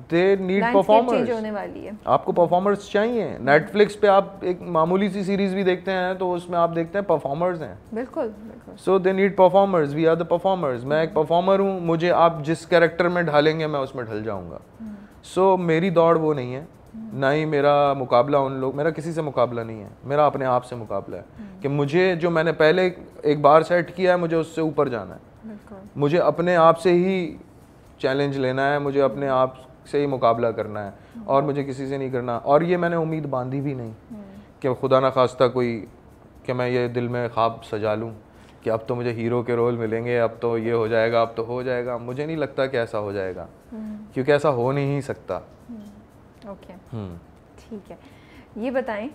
दे नीड परफॉर्मर्स। होने वाली है। आपको परफॉर्मर्स चाहिए। नेटफ्लिक्स पे आप एक मामूली सी सीरीज भी देखते हैं तो उसमें आप देखते हैं परफॉर्मर्स हैं। बिल्कुल। So they need performers, we are the performers. मैं एक परफॉर्मर हूँ, मुझे आप जिस कैरेक्टर में ढालेंगे मैं उसमें ढल जाऊँगा। सो मेरी दौड़ वो नहीं है। ना ही मेरा मुकाबला उन लोग, मेरा किसी से मुकाबला नहीं है, मेरा अपने आप से मुकाबला है कि मुझे जो मैंने पहले एक बार सेट किया है मुझे उससे ऊपर जाना है, मुझे अपने आप से ही चैलेंज लेना है, मुझे अपने आप से ही मुकाबला करना है और मुझे किसी से नहीं करना। और ये मैंने उम्मीद बांधी भी नहीं कि खुदा ना खास्ता कोई कि मैं ये दिल में ख्वाब सजा लूँ कि अब तो मुझे हीरो के रोल मिलेंगे, अब तो ये हो जाएगा, अब तो हो जाएगा। मुझे नहीं लगता कि ऐसा हो जाएगा, क्योंकि ऐसा हो नहीं सकता। ओके, ठीक है, ये बताएं।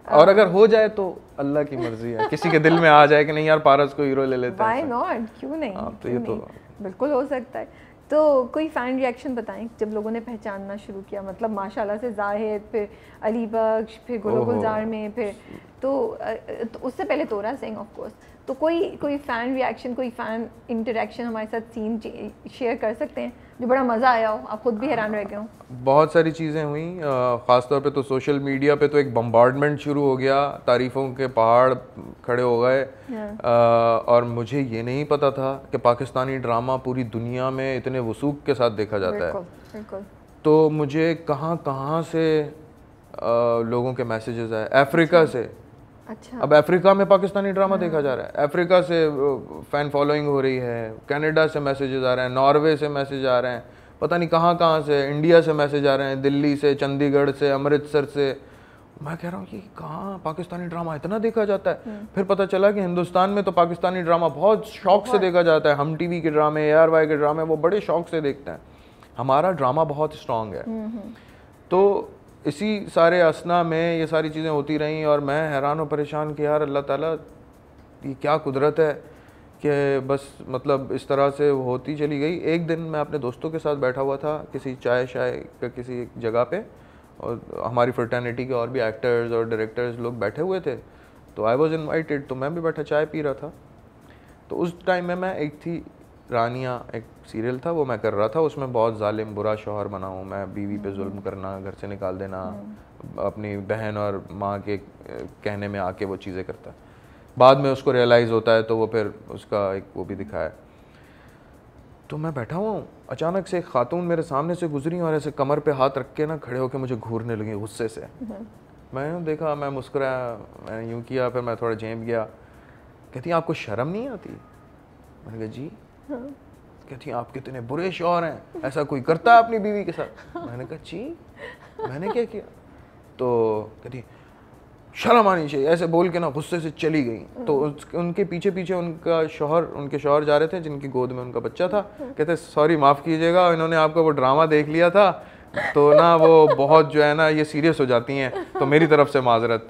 और अगर हो जाए तो अल्लाह की मर्जी है, किसी के दिल में आ जाए कि नहीं यार पारस को हीरो ले लेते हैं, व्हाई नॉट, क्यों नहीं, तो ये तो बिल्कुल हो सकता है। तो कोई फ़ैन रिएक्शन बताएं जब लोगों ने पहचानना शुरू किया, मतलब माशाल्लाह से जाहिद, फिर अली बख्श, फिर गुलो गुलजार में, फिर तो उससे पहले तोरा सिंह ऑफ कोर्स। तो कोई फ़ैन रिएक्शन, कोई फ़ैन इंटरेक्शन हमारे साथ सीन शेयर कर सकते हैं जो बड़ा मज़ा आया हो, आप खुद भी हैरान रह गए हो? बहुत सारी चीज़ें हुई, ख़ासतौर पे तो सोशल मीडिया पे तो एक बम्बार्डमेंट शुरू हो गया, तारीफ़ों के पहाड़ खड़े हो गए। और मुझे ये नहीं पता था कि पाकिस्तानी ड्रामा पूरी दुनिया में इतने वसूख के साथ देखा जाता है। बिल्कुल। तो मुझे कहाँ से लोगों के मैसेजेस आए, अफ्रीका से। अच्छा। अब अफ्रीका में पाकिस्तानी ड्रामा देखा जा रहा है, अफ्रीका से फ़ैन फॉलोइंग हो रही है, कनाडा से मैसेजेस आ रहे हैं, नॉर्वे से मैसेज आ रहे हैं, पता नहीं कहाँ से, इंडिया से मैसेज आ रहे हैं, दिल्ली से, चंडीगढ़ से, अमृतसर से। मैं कह रहा हूँ कि कहाँ पाकिस्तानी ड्रामा इतना देखा जाता है। फिर पता चला कि हिंदुस्तान में तो पाकिस्तानी ड्रामा बहुत शौक से देखा जाता है। हम टीवी के ड्रामे, ARY के ड्रामे वो बड़े शौक से देखते हैं। हमारा ड्रामा बहुत स्ट्रॉन्ग है। तो इसी सारे असना में ये सारी चीज़ें होती रहीं और मैं हैरान और परेशान कि यार अल्लाह ताला ये क्या कुदरत है कि बस मतलब इस तरह से होती चली गई। एक दिन मैं अपने दोस्तों के साथ बैठा हुआ था किसी चाय का किसी जगह पे, और हमारी फ्रेटर्निटी के और भी एक्टर्स और डायरेक्टर्स लोग बैठे हुए थे, तो आई वॉज इन्वाइटेड, तो मैं भी बैठा चाय पी रहा था। तो उस टाइम में मैं एक थी रानिया, एक सीरियल था वो मैं कर रहा था, उसमें बहुत जालिम बुरा शौहर बना हूँ मैं, बीवी पे जुल्म करना, घर से निकाल देना, अपनी बहन और माँ के कहने में आके वो चीज़ें करता। बाद में उसको रियलाइज़ होता है तो वो फिर उसका एक वो भी दिखाया। तो मैं बैठा हुआ हूँ, अचानक से एक खातून मेरे सामने से गुजरी और ऐसे कमर पे हाथ रख के ना खड़े होकर मुझे घूरने लगी गुस्से से। मैंने देखा, मैं मुस्कुराया, मैंने यूँ किया, फिर मैं थोड़ा झेंप गया। कहती आपको शर्म नहीं आती? मैंने कहा जी। कहती आप कितने बुरे शौहर हैं, ऐसा कोई करता है अपनी बीवी के साथ? मैंने कहा जी मैंने क्या किया? तो कहती शर्म आनी चाहिए, ऐसे बोल के ना गुस्से से चली गई। तो उनके पीछे पीछे उनके शौहर जा रहे थे जिनकी गोद में उनका बच्चा था। कहते सॉरी माफ़ कीजिएगा, इन्होंने आपका वो ड्रामा देख लिया था तो ना वो बहुत जो है ना ये सीरियस हो जाती हैं, तो मेरी तरफ से माजरत।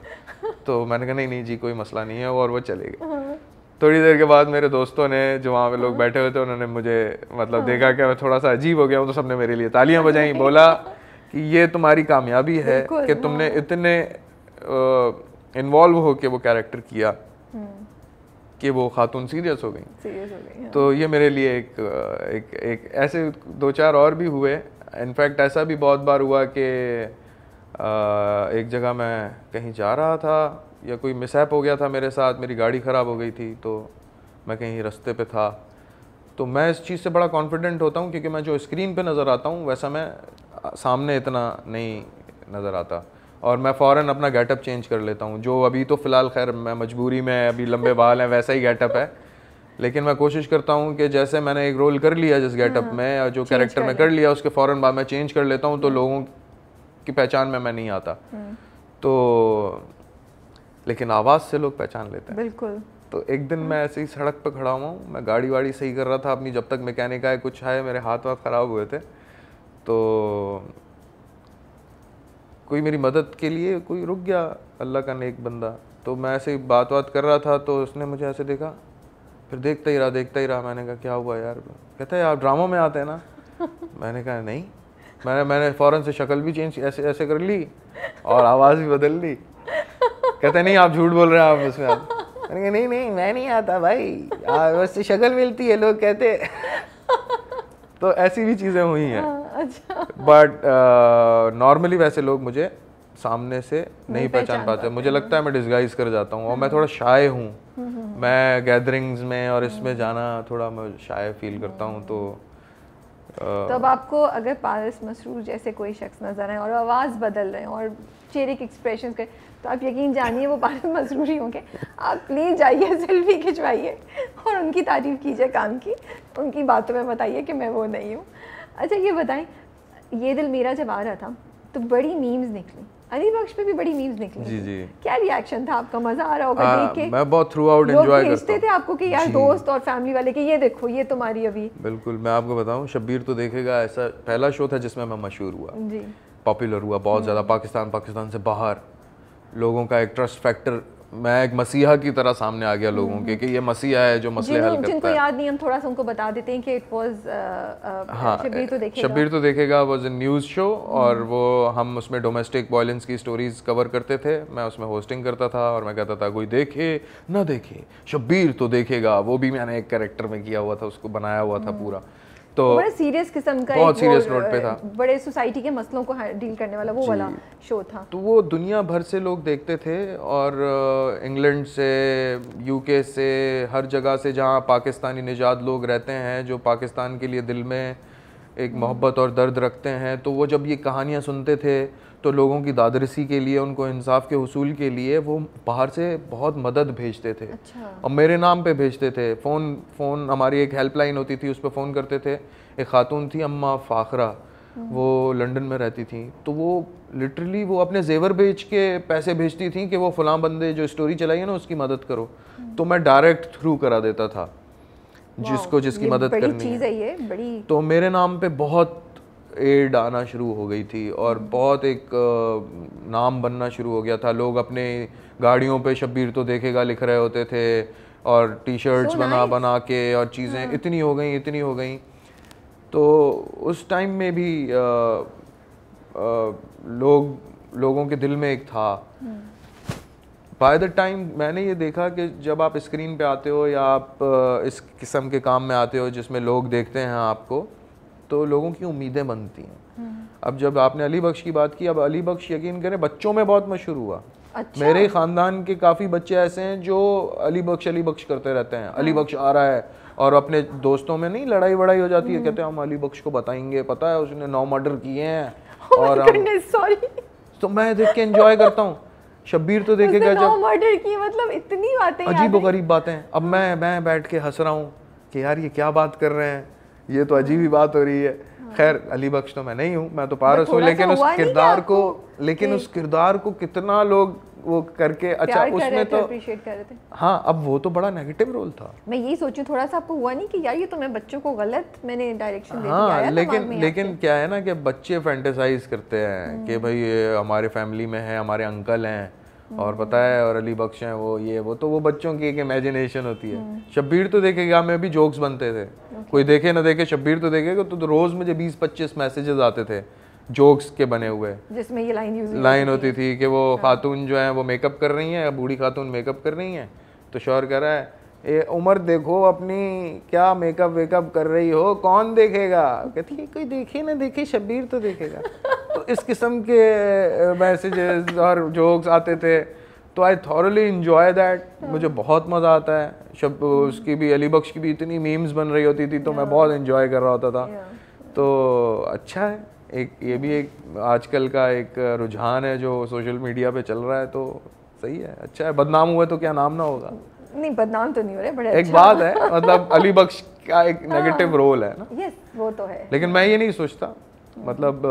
तो मैंने कहा नहीं जी कोई मसला नहीं है, और वो चले गए। थोड़ी देर के बाद मेरे दोस्तों ने जो वहाँ पे लोग बैठे हुए थे उन्होंने मुझे मतलब देखा कि मैं थोड़ा सा अजीब हो गया हूँ, तो सबने मेरे लिए तालियां बजाई, बोला कि ये तुम्हारी कामयाबी है कि तुमने इतने इन्वॉल्व हो के वो कैरेक्टर किया कि वो खातून सीरियस हो गई। तो ये मेरे लिए एक ऐसे 2-4 और भी हुए। इनफैक्ट ऐसा भी बहुत बार हुआ कि एक जगह मैं कहीं जा रहा था या कोई मिसहैप हो गया था मेरे साथ, मेरी गाड़ी ख़राब हो गई थी, तो मैं कहीं रास्ते पे था। तो मैं इस चीज़ से बड़ा कॉन्फिडेंट होता हूँ क्योंकि मैं जो स्क्रीन पे नज़र आता हूँ वैसा मैं सामने इतना नहीं नज़र आता, और मैं फ़ौरन अपना गेटअप चेंज कर लेता हूँ। जो अभी तो फ़िलहाल खैर मैं मजबूरी में, अभी लंबे बाल हैं वैसा ही गेटअप है, लेकिन मैं कोशिश करता हूँ कि जैसे मैंने एक रोल कर लिया जिस गेटअप में या जो कैरेक्टर में कर लिया उसके फ़ौरन बाद मैं चेंज कर लेता हूँ, तो लोगों की पहचान में मैं नहीं आता। तो लेकिन आवाज़ से लोग पहचान लेते हैं। बिल्कुल। तो एक दिन मैं ऐसे ही सड़क पे खड़ा हुआ हूँ, मैं गाड़ी वाड़ी सही कर रहा था अपनी, जब तक मैकेनिक आए, कुछ आए, मेरे हाथ वाथ ख़राब हुए थे, तो कोई मेरी मदद के लिए कोई रुक गया, अल्लाह का नेक बंदा। तो मैं ऐसे ही बात कर रहा था तो उसने मुझे ऐसे देखा, फिर देखता ही रहा। मैंने कहा क्या हुआ यार? कहता है आप ड्रामों में आते हैं ना? मैंने कहा नहीं। मैंने फ़ौरन से शक्ल भी चेंज ऐसे कर ली और आवाज़ भी बदल ली। कहते नहीं आप झूठ बोल रहे हैं, आप उसमें मैंने कहा नहीं मैं नहीं आता भाई, वैसे शक्ल मिलती है लोग कहते। तो ऐसी भी चीज़ें हुई हैं। अच्छा। बट नॉर्मली वैसे लोग मुझे सामने से नहीं पहचान पाते। मुझे लगता है मैं डिस्गाइज कर जाता हूँ, और मैं थोड़ा शाय हूँ। मैं गैदरिंग्स में और इसमें जाना थोड़ा मैं शाय फील करता हूँ, तो तो अब आपको अगर पारस मसरूर जैसे कोई शख्स नजर आए और आवाज़ बदल रहे हैं और चेहरे के एक्सप्रेशन के, तो आप यकीन जानिए वो पारस मसरूर ही होंगे। आप प्लीज़ जाइए, सेल्फी खिंचवाइए और उनकी तारीफ़ कीजिए काम की, उनकी बातों में बताइए कि मैं वो नहीं हूँ। अच्छा ये बताएं, ये दिल मेरा जब आ रहा था तो बड़ी मीम्स निकली, अली बख्श पे भी बड़ी मीम्स निकली। जी जी। क्या रिएक्शन था आपका? मज़ा आ रहा होगा देख के? मैं बहुत थ्रू आउट एंजॉय करता हूं। थे आपको कि यार दोस्त और फैमिली वाले कि ये देखो ये तुम्हारी अभी। बिल्कुल, मैं आपको बताऊं, शब्बीर तो देखेगा ऐसा पहला शो था जिसमें मैं मशहूर हुआ जी, पॉपुलर हुआ बहुत ज़्यादा। पाकिस्तान से बाहर लोगों का एक ट्रस्ट फैक्टर, मैं एक मसीहा की तरह सामने आ गया लोगों के कि ये मसीहा है जो मसले हल करता है। जिनको याद नहीं, हम थोड़ा सा उनको बता देते हैं कि इट वाज शब्बीर तो देखेगा वाज अ न्यूज़ शो, और वो हम उसमें डोमेस्टिक वायलेंस की स्टोरीज कवर करते थे। मैं उसमें होस्टिंग करता था और मैं कहता था कोई देखे ना देखे शब्बीर तो देखेगा। वो भी मैंने एक कैरेक्टर में किया हुआ था, उसको बनाया हुआ था पूरा। तो बड़े सीरियस किस्म का, बहुत सीरियस नोट पे था, बड़े सोसाइटी के मसलों को डील करने वाला वो वाला शो था। तो वो दुनिया भर से लोग देखते थे, और इंग्लैंड से, यूके से, हर जगह से जहाँ पाकिस्तानी निजात लोग रहते हैं जो पाकिस्तान के लिए दिल में एक मोहब्बत और दर्द रखते हैं, तो वो जब ये कहानियाँ सुनते थे तो लोगों की दादरसी के लिए, उनको इंसाफ के हुसूल के लिए वो बाहर से बहुत मदद भेजते थे। अच्छा। और मेरे नाम पे भेजते थे। फ़ोन हमारी एक हेल्पलाइन होती थी, उस पर फ़ोन करते थे। एक खातून थी अम्मा फ़ाखरा, वो लंदन में रहती थी, तो वो लिटरली वो अपने जेवर बेच के पैसे भेजती थी कि वो फलां बंदे जो स्टोरी चलाई है ना उसकी मदद करो। तो मैं डायरेक्ट थ्रू करा देता था जिसकी मदद करनी है ये बड़ी। तो मेरे नाम पे बहुत एड आना शुरू हो गई थी और बहुत एक नाम बनना शुरू हो गया था। लोग अपने गाड़ियों पे शब्बीर तो देखेगा लिख रहे होते थे, और टी शर्ट्स बना के, और चीज़ें इतनी हो गई। तो उस टाइम में भी लोगों के दिल में एक था। बाय द टाइम मैंने ये देखा कि जब आप स्क्रीन पे आते हो या आप इस किस्म के काम में आते हो जिसमें लोग देखते हैं आपको, तो लोगों की उम्मीदें बनती हैं। अब जब आपने अली बख्श की बात की, अब अली बख्श यकीन करें बच्चों में बहुत मशहूर हुआ। अच्छा। मेरे ख़ानदान के काफ़ी बच्चे ऐसे हैं जो अली बख्श करते रहते हैं। अली बख्श आ रहा है, और अपने दोस्तों में नहीं लड़ाई वड़ाई हो जाती है, कहते हैं हम अली बख्श को बताएंगे, पता है उसने 9 मर्डर किए हैं। और सॉरी, तो मैं देख के एंजॉय करता हूँ। शब्बीर तो देखेगा जब मर्डर की, मतलब इतनी बातें, अजीब व गरीब बातें। अब मैं बैठ के हंस रहा हूँ कि यार ये क्या बात कर रहे हैं, ये तो अजीब ही बात हो रही है। खैर अली बख्श तो मैं नहीं हूँ, मैं तो पारस हूँ, लेकिन उस किरदार को कितना लोग वो करके, अच्छा उसमें तो अप्रिशिएट कर रहे थे। हाँ, अब वो तो बड़ा नेगेटिव रोल था। मैं यही सोचूं, थोड़ा सा आपको हुआ नहीं कि यार ये तो मैं बच्चों को गलत मैंने डायरेक्शन दे दिया? हाँ, लेकिन क्या है ना कि बच्चे फैंटेसाइज करते हैं कि भाई ये हमारे फैमिली में है, हमारे अंकल हैं और पता है, और अली बख्श हैं, वो तो वो बच्चों की एक इमेजिनेशन होती है। शब्बीर तो देखेगा में भी जोक्स बनते थे, कोई देखे ना देखे, शब्बीर तो देखेगा तो रोज मुझे 20-25 मैसेजेस आते थे जोक्स के बने हुए, जिसमें ये लाइन होती थी कि वो खातून जो है वो मेकअप कर रही हैं, बूढ़ी खातून मेकअप कर रही हैं, तो शौहर कह रहा है ए उमर देखो अपनी क्या मेकअप वेकअप कर रही हो, कौन देखेगा? कहती है कोई देखे ना देखे, शब्बीर तो देखेगा। तो इस किस्म के मैसेजेस और जोक्स आते थे, तो आई थॉरली इंजॉय दैट। मुझे बहुत मज़ा आता है। उसकी भी, अली बख्श की भी इतनी मीम्स बन रही होती थी, तो मैं बहुत इंजॉय कर रहा होता था। तो अच्छा है, एक ये भी एक आजकल का एक रुझान है जो सोशल मीडिया पे चल रहा है, तो सही है, अच्छा है। बदनाम हुए तो क्या नाम ना होगा? नहीं, बदनाम तो नहीं हो रहे, बड़े एक बात है, मतलब अली बख्श का एक नेगेटिव रोल है ना। यस, वो तो है, लेकिन मैं ये नहीं सोचता, मतलब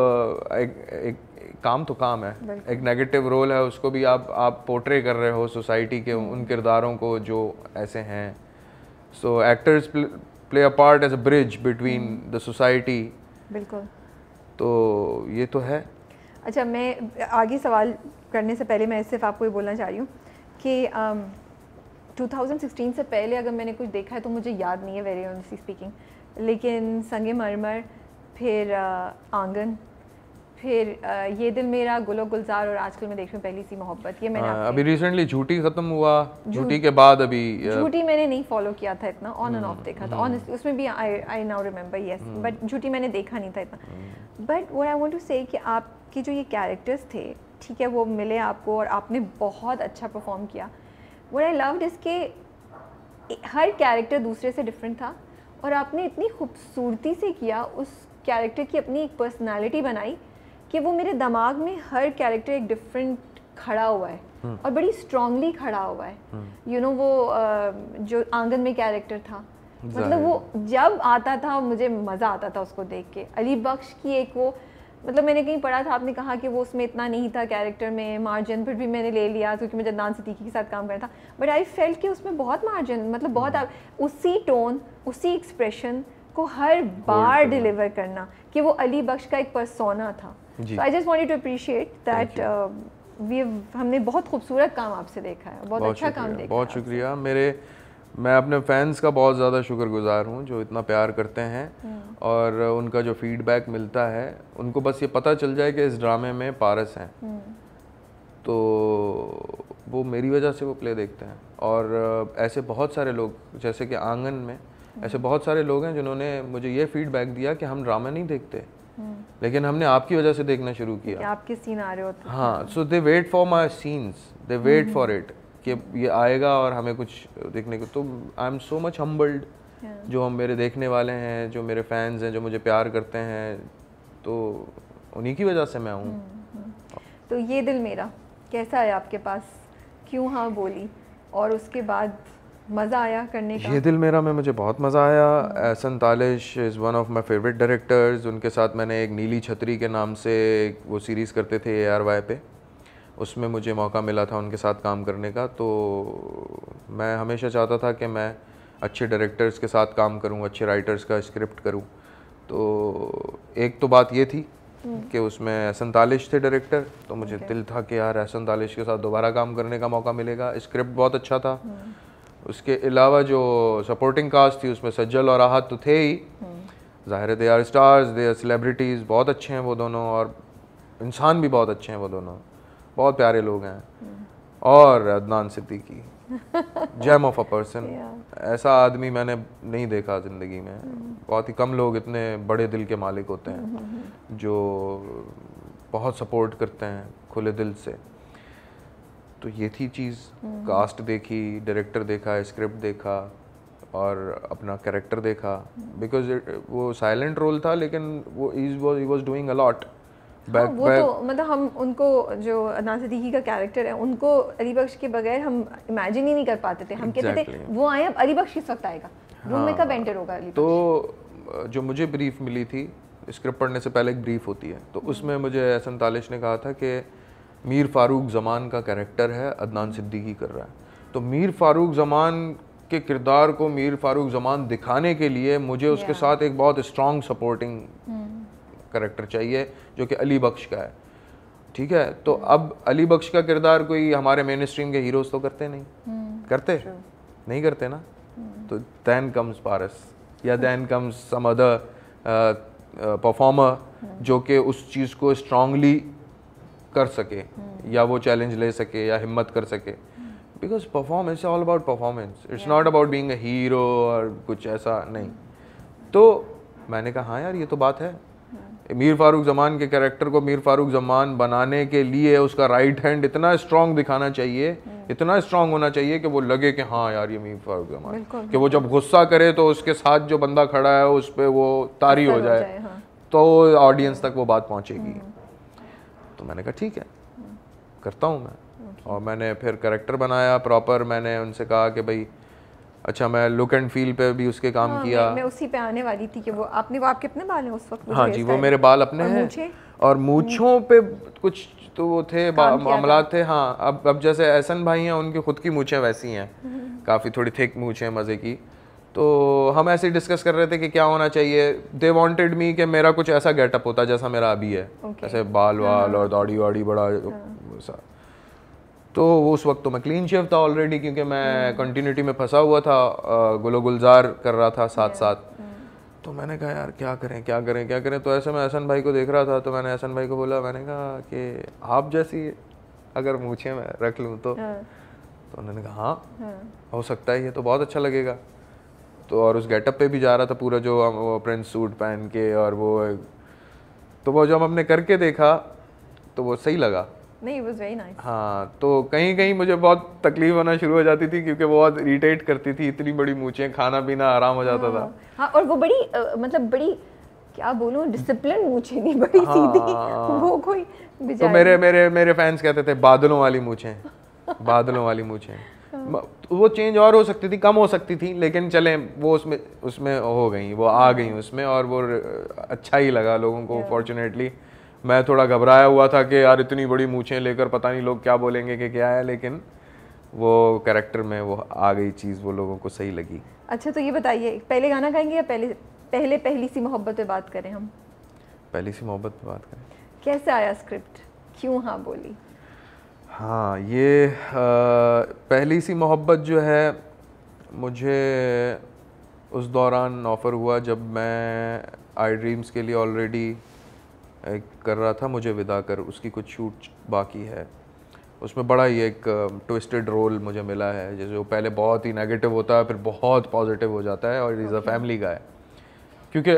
एक काम तो काम है, एक नेगेटिव रोल है, उसको भी आप पोर्ट्रे कर रहे हो सोसाइटी के उन किरदारों को जो ऐसे हैं। So actors play a part as a bridge between the society. बिल्कुल, तो ये तो है। अच्छा, मैं आगे सवाल करने से पहले मैं सिर्फ आपको ये बोलना चाह रही हूँ कि 2016 से पहले अगर मैंने कुछ देखा है तो मुझे याद नहीं है, वेरी ऑनेस्टली स्पीकिंग, लेकिन संगे मरमर, फिर आंगन, फिर ये दिल मेरा, गुलो गुलजार, और आजकल मैं देख रही हूँ पहली सी मोहब्बत। ये मैंने अभी रिसेंटली झूठी खत्म हुआ, झूठी के बाद अभी झूठी मैंने नहीं फॉलो किया था इतना, ऑन एंड ऑफ देखा था ऑनेस्टली, उसमें भी I now remember, yes, but झूठी मैंने देखा नहीं था इतना। But what I want to say कि आपकी जो ये कैरेक्टर्स थे, ठीक है, वो मिले आपको और आपने बहुत अच्छा परफॉर्म किया। व्हाट आई लव्ड इज के हर कैरेक्टर दूसरे से डिफरेंट था और आपने इतनी खूबसूरती से किया, उस कैरेक्टर की अपनी एक पर्सनालिटी बनाई कि वो मेरे दिमाग में हर कैरेक्टर एक डिफरेंट खड़ा हुआ है और बड़ी स्ट्रांगली खड़ा हुआ है। यू नो वो जो आंगन में कैरेक्टर था, मतलब वो जब आता था मुझे मज़ा आता था उसको देख के। अली बख्श की एक वो, मतलब मैंने कहीं पढ़ा था, आपने कहा कि वो उसमें इतना नहीं था कैरेक्टर में मार्जिन, फिर भी मैंने ले लिया क्योंकि मुझे अदनान सिद्दीकी के साथ काम करना था। बट आई फेल्ट कि उसमें बहुत मार्जिन, मतलब बहुत उसी टोन, उसी एक्सप्रेशन को हर बार डिलीवर करना कि वो अली बख्श का एक पर्सोना था। So I just wanted to appreciate that हमने बहुत खूबसूरत काम आपसे देखा है, बहुत अच्छा काम देखा। बहुत शुक्रिया। मैं अपने फैंस का बहुत ज़्यादा शुक्रगुजार हूँ जो इतना प्यार करते हैं और उनका जो फीडबैक मिलता है, उनको बस ये पता चल जाए कि इस ड्रामे में पारस हैं तो वो मेरी वजह से वो प्ले देखते हैं। और ऐसे बहुत सारे लोग, जैसे कि आंगन में ऐसे बहुत सारे लोग हैं जिन्होंने मुझे ये फीडबैक दिया कि हम ड्रामा नहीं देखते, लेकिन हमने आपकी वजह से देखना शुरू किया, आपके सीन आ रहे होते। हाँ, so they wait for my scenes, they wait for it कि ये आएगा और हमें कुछ देखने को। तो I am so much humbled जो हम मेरे देखने वाले हैं, जो मेरे फैंस हैं, जो मुझे प्यार करते हैं, तो उन्हीं की वजह से मैं हूँ। तो ये दिल मेरा कैसा है आपके पास, क्यों हाँ बोली, और उसके बाद मज़ा आया करने का? ये दिल मेरा में मुझे बहुत मज़ा आया। Ehsan Talish is one of my favourite directors. उनके साथ मैंने एक नीली छतरी के नाम से वो सीरीज़ करते थे ARY पे, उसमें मुझे मौका मिला था उनके साथ काम करने का। तो मैं हमेशा चाहता था कि मैं अच्छे डायरेक्टर्स के साथ काम करूं, अच्छे राइटर्स का स्क्रिप्ट करूं। तो एक तो बात ये थी कि उसमें एहसन तालिश थे डायरेक्टर, तो मुझे दिल था कि यार एहसन तालिश के साथ दोबारा काम करने का मौका मिलेगा। स्क्रिप्ट बहुत अच्छा था। उसके अलावा जो सपोर्टिंग कास्ट थी उसमें सज्जल और आहत तो थे ही, ज़ाहिर है they are stars, they are celebrities, बहुत अच्छे हैं वो दोनों और इंसान भी बहुत अच्छे हैं वो दोनों, बहुत प्यारे लोग हैं। और Adnan Siddiqui gem of a person, ऐसा आदमी मैंने नहीं देखा ज़िंदगी में। बहुत ही कम लोग इतने बड़े दिल के मालिक होते हैं जो बहुत सपोर्ट करते हैं खुले दिल से। तो ये थी चीज़, कास्ट देखी, डायरेक्टर देखा, स्क्रिप्ट देखा और अपना कैरेक्टर देखा। बिकॉज वो साइलेंट रोल था लेकिन वो he was doing a lot. हाँ, वो तो मतलब हम उनको, जो अदनान सिद्दीकी का कैरेक्टर है, उनको अली बख्श के बगैर हम इमेजिन ही नहीं कर पाते थे। हम कहते थे वो आए, अब अली बख्श किस वक्त आएगा, रूम में कब एंटर होगा अली बख्श। तो जो मुझे ब्रीफ मिली थी, स्क्रिप्ट पढ़ने से पहले एक ब्रीफ होती है, तो उसमें मुझे एहसन तालिश ने कहा था कि मीर फारूक ज़मान का कैरेक्टर है, अदनान सिद्दीकी कर रहा है। तो मीर फारूक ज़मान के किरदार को मीर फारूक ज़मान दिखाने के लिए मुझे उसके साथ एक बहुत स्ट्रॉन्ग सपोर्टिंग कैरेक्टर चाहिए जो कि अली बख्श का है। ठीक है, तो अब अली बख्श का किरदार कोई हमारे मेन स्ट्रीम के हीरोज़ तो करते नहीं, करते नहीं करते ना। तो दैन कम्स पारस या then comes some other performer जो कि उस चीज़ को स्ट्रांगली कर सके या वो चैलेंज ले सके या हिम्मत कर सके। Because performance is all about performance, it's not about being a hero और कुछ ऐसा नहीं। तो मैंने कहा हाँ यार ये तो बात है। मीर फारूक ज़मान के कैरेक्टर को मीर फारूक ज़मान बनाने के लिए उसका राइट हैंड इतना स्ट्रांग दिखाना चाहिए, इतना स्ट्रांग होना चाहिए कि वो लगे कि हाँ यार ये मीर फारूक ज़मान, कि वो जब गुस्सा करे तो उसके साथ जो बंदा खड़ा है उस पर वो तारी हो जाए, हाँ। तो ऑडियंस तक वो बात पहुँचेगी। तो मैंने कहा ठीक है करता हूँ मैं। और मैंने फिर कैरेक्टर बनाया प्रॉपर। मैंने उनसे कहा कि भाई अच्छा, मैं लुक एंड फील पे भी उसके काम किया। मैं उसी पे आने वाली थी कि वो आप कितने बाल हैं उस वक्त? हाँ जी, वो मेरे बाल अपने हैं और मूंछों पे कुछ तो वो थे मामला थे। हाँ, अब जैसे एहसन भाई हैं उनकी खुद की मूंछें वैसी हैं, काफ़ी थोड़ी थिक मूंछें मज़े की। तो हम ऐसे डिस्कस कर रहे थे कि क्या होना चाहिए। दे वांटेड मी कि मेरा कुछ ऐसा गेटअप होता जैसा मेरा अभी है, ऐसे बाल वाल और दाढ़ी वाड़ी बड़ा वैसा। तो वो उस वक्त तो मैं क्लीन शेव था ऑलरेडी, क्योंकि मैं कंटिन्यूटी में फंसा हुआ था, गुलो गुलजार कर रहा था साथ साथ। तो मैंने कहा यार क्या करें क्या करें क्या करें। तो ऐसे मैं एहसन भाई को देख रहा था, तो मैंने एहसन भाई को बोला, मैंने कहा कि आप जैसी अगर मूछें मैं रख लूँ तो उन्होंने कहा हाँ हो सकता है, ये तो बहुत अच्छा लगेगा। तो और उस गेटअप पे भी जा रहा था पूरा, जो वो प्रिंस सूट पहन के, और वो तो वो जब हमने करके देखा तो वो सही लगा। नहीं, it was very nice. हाँ, तो कहीं कहीं मुझे बहुत तकलीफ होना शुरू हो जाती थी क्योंकि वो बहुत इरिटेट करती थी, इतनी बड़ी मूंछें, खाना पीना आराम हो जाता था। हाँ, और वो बड़ी मतलब बड़ी क्या बोलूं, डिसिप्लिन मूंछें नहीं, बड़ी सीधी, वो कोई तो बेचारी। मेरे मेरे मेरे फैंस कहते थे बादलों वाली मूंछें, बादलों वाली मूंछें। वो चेंज और हो सकती थी, कम हो सकती थी, लेकिन चलें वो उसमें उसमें हो गई, वो आ गई उसमें, और वो अच्छा ही लगा लोगों को। फॉर्चुनेटली मैं थोड़ा घबराया हुआ था कि यार इतनी बड़ी मूंछें लेकर पता नहीं लोग क्या बोलेंगे कि क्या है, लेकिन वो कैरेक्टर में वो आ गई चीज़, वो लोगों को सही लगी। अच्छा, तो ये बताइए, पहले गाना गाएंगे या पहले पहली सी मोहब्बत पे बात करें हम? पहली सी मोहब्बत पे बात करें। कैसे आया स्क्रिप्ट, क्यों हाँ बोली? हाँ, ये पहली सी मोहब्बत जो है मुझे उस दौरान ऑफ़र हुआ जब मैं आई ड्रीम्स के लिए ऑलरेडी कर रहा था, मुझे विदा कर, उसकी कुछ शूट बाकी है। उसमें बड़ा ही एक ट्विस्टेड रोल मुझे मिला है, जैसे वो पहले बहुत ही नेगेटिव होता है, फिर बहुत पॉजिटिव हो जाता है, और इज़ अ फैमिली गाय। क्योंकि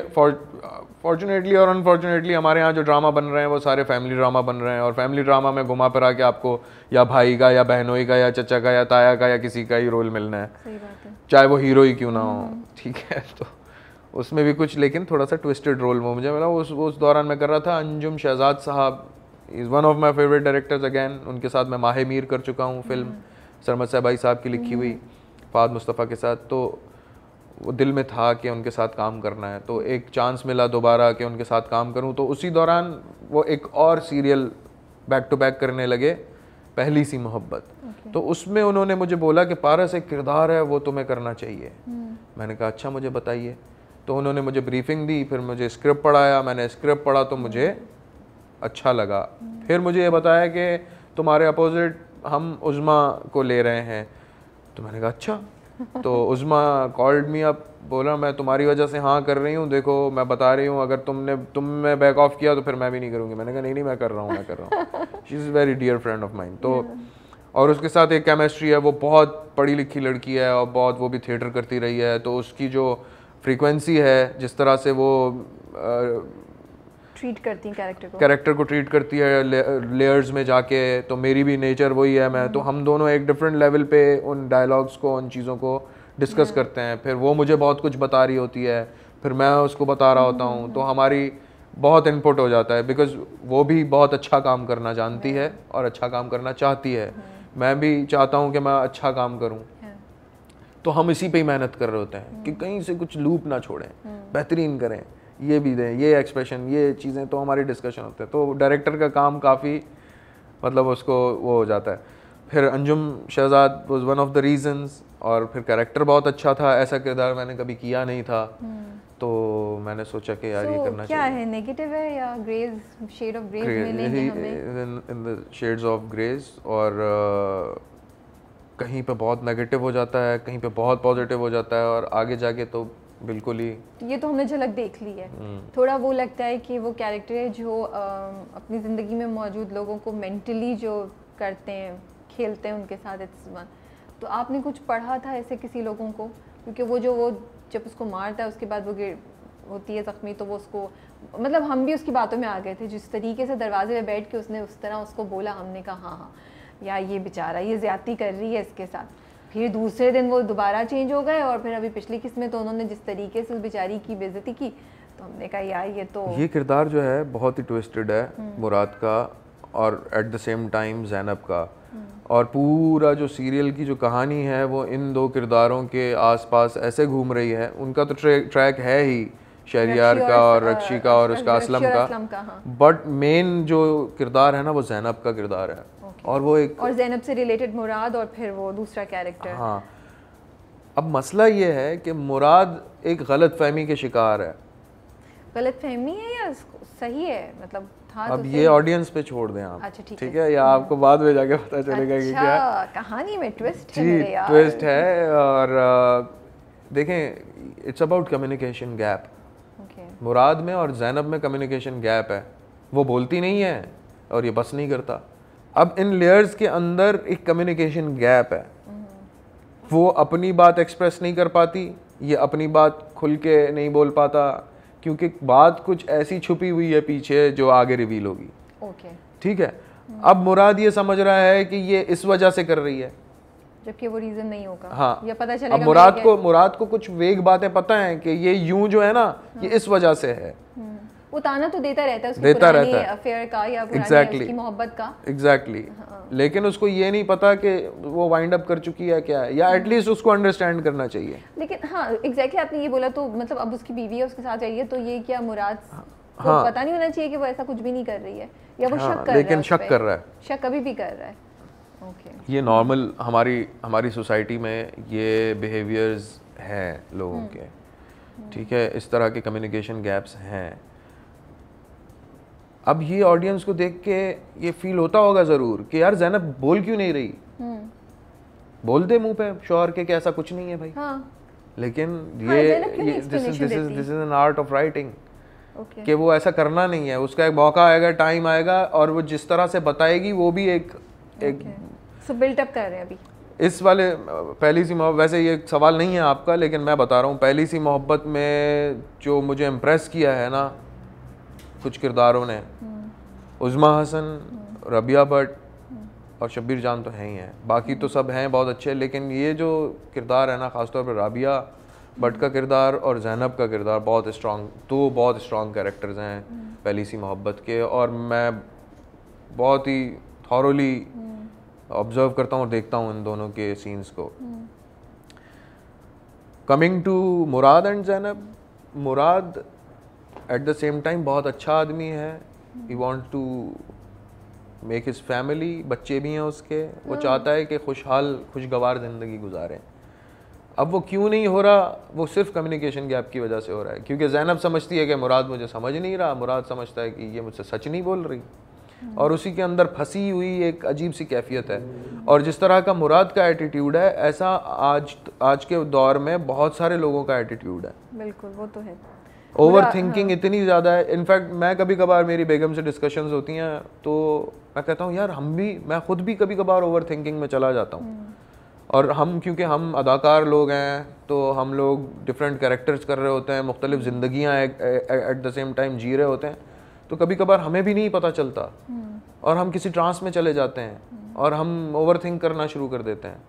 फॉर्चुनेटली और अनफॉर्चुनेटली हमारे यहाँ जो ड्रामा बन रहे हैं वो सारे फैमिली ड्रामा बन रहे हैं, और फैमिली ड्रामा में घुमा फिरा के आपको या भाई का या बहनोई का या चचा का या ताया का या किसी का ही रोल मिलना है, सही बात है, चाहे वो हीरो ही क्यों ना हो। ठीक है, तो उसमें भी कुछ लेकिन थोड़ा सा ट्विस्टेड रोल वो मुझे मिला। उस दौरान मैं कर रहा था। अंजुम शहजाद साहब is one of my favourite directors again. उनके साथ मैं माहे मीर कर चुका हूँ फिल्म, सरमद साहबाई साहब की लिखी हुई, फाद मुस्तफ़ा के साथ। तो वो दिल में था कि उनके साथ काम करना है, तो एक चांस मिला दोबारा कि उनके साथ काम करूं। तो उसी दौरान वो एक और सीरियल बैक टू बैक करने लगे, पहली सी मोहब्बत। तो उसमें उन्होंने मुझे बोला कि पारस एक किरदार है वो तुम्हें करना चाहिए। मैंने कहा अच्छा मुझे बताइए। तो उन्होंने मुझे ब्रीफिंग दी, फिर मुझे स्क्रिप्ट पढ़ाया, मैंने स्क्रिप्ट पढ़ा तो मुझे अच्छा लगा। फिर मुझे ये बताया कि तुम्हारे अपोजिट हम उज़्मा को ले रहे हैं। तो मैंने कहा अच्छा। तो उज़्मा कॉल्ड मी अप, बोला मैं तुम्हारी वजह से हाँ कर रही हूँ, देखो मैं बता रही हूँ, अगर तुमने बैक ऑफ किया तो फिर मैं भी नहीं करूँगी। मैंने कहा नहीं मैं कर रहा हूँ। She is very dear friend of mine. तो और उसके साथ एक केमिस्ट्री है, वो बहुत पढ़ी लिखी लड़की है और बहुत वो भी थिएटर करती रही है, तो उसकी जो फ्रीक्वेंसी है, जिस तरह से वो ट्रीट करती हैं कैरेक्टर को ट्रीट करती है लेयर्स में जाके, तो मेरी भी नेचर वही है। मैं तो हम दोनों एक डिफरेंट लेवल पे उन डायलॉग्स को, उन चीज़ों को डिस्कस करते हैं। फिर वो मुझे बहुत कुछ बता रही होती है, फिर मैं उसको बता रहा होता हूँ, तो हमारी बहुत इनपुट हो जाता है, बिकॉज वो भी बहुत अच्छा काम करना जानती है और अच्छा काम करना चाहती है। मैं भी चाहता हूँ कि मैं अच्छा काम करूँ, तो हम इसी पे ही मेहनत कर रहे होते हैं कि कहीं से कुछ लूप ना छोड़ें, बेहतरीन करें, ये भी दें, ये एक्सप्रेशन, ये चीज़ें, तो हमारी डिस्कशन होते हैं। तो डायरेक्टर का काम काफ़ी मतलब उसको वो हो जाता है। फिर Anjum Shahzad was one of the reasons, और फिर कैरेक्टर बहुत अच्छा था, ऐसा किरदार मैंने कभी किया नहीं था, तो मैंने सोचा कि यार ये करना क्या चाहिए। है, नेगेटिव है या ग्रेज, शेड ऑफ ग्रेज मिलेंगे हमें? In the shades of greys, और कहीं पे बहुत नेगेटिव हो जाता है, कहीं पे बहुत पॉजिटिव हो जाता है, और आगे जाके तो बिल्कुल ही। ये तो हमने झलक देख ली है। थोड़ा वो लगता है कि वो कैरेक्टर है जो अपनी ज़िंदगी में मौजूद लोगों को मेंटली जो करते हैं, खेलते हैं उनके साथ। It's one. तो आपने कुछ पढ़ा था ऐसे किसी लोगों को? क्योंकि वो जब उसको मारता है उसके बाद वो होती है ज़ख्मी, तो वो उसको, मतलब हम भी उसकी बातों में आ गए थे, जिस तरीके से दरवाजे में बैठ के उसने उस तरह उसको बोला, हमने कहा हाँ यार ये बेचारा ये ज़्यादती कर रही है इसके साथ। फिर दूसरे दिन वो दोबारा चेंज हो गए, और फिर अभी पिछली किस्त में तो उन्होंने जिस तरीके से उस बेचारी की बेइज्जती की, तो हमने कहा यार ये किरदार जो है बहुत ही ट्विस्टेड है मुराद का, और eight the same time Zainab का। और पूरा जो सीरियल की जो कहानी है वो इन दो किरदारों के आसपास ऐसे घूम रही है। उनका तो ट्रैक है ही शहरियार का और रक्षी का और उसका असलम का, बट मेन जो किरदार है ना वो ज़ैनब का किरदार है। और वो एक, और ज़ैनब से रिलेटेड मुराद, और फिर वो दूसरा कैरेक्टर। हाँ, अब मसला ये है कि मुराद एक गलत फहमी के शिकार है। गलत फहमी है या सही है, मतलब था अब तो ये ऑडियंस पे छोड़ दें आप। अच्छा ठीक है, या आपको बाद में जाके पता चलेगा कि क्या कहानी में ट्विस्ट है। जी, ट्विस्ट है। और देखें, इट्स अबाउट कम्युनिकेशन गैप। मुराद में और ज़ैनब में कम्युनिकेशन गैप है, वो बोलती नहीं है और ये बस नहीं करता। अब इन लेयर्स के अंदर एक कम्युनिकेशन गैप है, वो अपनी बात एक्सप्रेस नहीं कर पाती, ये अपनी बात खुल के नहीं बोल पाता, क्योंकि बात कुछ ऐसी छुपी हुई है पीछे जो आगे रिवील होगी। ओके, ठीक है। अब मुराद ये समझ रहा है कि ये इस वजह से कर रही है, जबकि वो रीजन नहीं होगा। हाँ, या पता चलेगा अब मुराद को कुछ वेग बातें पता है कि ये यूं जो है ना, ये इस वजह से है। वो ताना तो देता रहता है उसकी पुरानी अफेयर का या पुरानी उसकी मोहब्बत का। एग्जैक्टली। लेकिन उसको ये नहीं पता कि वो वाइंड अप कर चुकी है क्या है, या एटलीस्ट उसको अंडरस्टैंड करना चाहिए। लेकिन हाँ एग्जैक्टली आपने ये बोला, तो मतलब अब उसकी बीवी है, उसके साथ रही है, तो ये क्या मुराद को पता नहीं होना चाहिए कि वो ऐसा कुछ भी नहीं कर रही है, या वो शक कर रहा है? लेकिन शक कर रहा है, शक कभी भी कर रहा है। ओके, ये नॉर्मल हमारी सोसाइटी में ये बिहेवियर्स हैं लोगों के, ठीक है, इस तरह के कम्युनिकेशन गैप्स हैं। अब ये ऑडियंस को देख के ये फील होता होगा ज़रूर कि यार ज़ैनब बोल क्यों नहीं रही, बोल दे मुंह पे शौहर के कि ऐसा कुछ नहीं है भाई। लेकिन ये this is an art of writing, कि वो ऐसा करना नहीं है, उसका एक मौका आएगा, टाइम आएगा, और वो जिस तरह से बताएगी वो भी एक सो बिल्ट अप कर रहे हैं अभी इस वाले पहली सी मोहब्बत। वैसे ये सवाल नहीं है आपका, लेकिन मैं बता रहा हूँ, पहली सी मोहब्बत में जो मुझे इम्प्रेस किया है ना कुछ किरदारों ने, उज़्मा हसन, रबिया भट्ट और शब्बीर जान तो हैं ही हैं, बाकी तो सब हैं बहुत अच्छे, लेकिन ये जो किरदार है ना, ख़ासतौर पर रबिया भट्ट का किरदार और ज़ैनब का किरदार बहुत स्ट्रॉन्ग, तो बहुत स्ट्रॉन्ग कैरेक्टर्स हैं पहली सी मोहब्बत के, और मैं बहुत ही थॉरोली ऑब्जर्व करता हूँ और देखता हूँ इन दोनों के सीन्स को। Coming to Murad and Zainab, Murad at the same time बहुत अच्छा आदमी है, he wants to make his family, बच्चे भी हैं उसके, वो चाहता है कि खुशगवार ज़िंदगी गुजारें। अब वो क्यों नहीं हो रहा, वो सिर्फ कम्युनिकेशन गैप की वजह से हो रहा है, क्योंकि ज़ैनब समझती है कि मुराद मुझे समझ नहीं रहा, मुराद समझता है कि ये मुझसे सच नहीं बोल रही, और उसी के अंदर फंसी हुई एक अजीब सी कैफियत है। और जिस तरह का मुराद का एटीट्यूड है, ऐसा आज के दौर में बहुत सारे लोगों का एटीट्यूड है। बिल्कुल, वो तो है। ओवर थिंकिंग इतनी ज़्यादा है। इनफैक्ट मैं कभी कभार, मेरी बेगम से डिस्कशंस होती हैं तो मैं कहता हूँ यार मैं खुद भी कभी कभार ओवर थिंकिंग में चला जाता हूँ, और क्योंकि हम अदाकार लोग हैं तो हम लोग डिफरेंट कैरेक्टर्स कर रहे होते हैं, मुख्तलिफ ज़िंदगियाँ एट द सेम टाइम जी रहे होते हैं, तो कभी कभार हमें भी नहीं पता चलता और हम किसी ट्रांस में चले जाते हैं और हम ओवर थिंक करना शुरू कर देते हैं।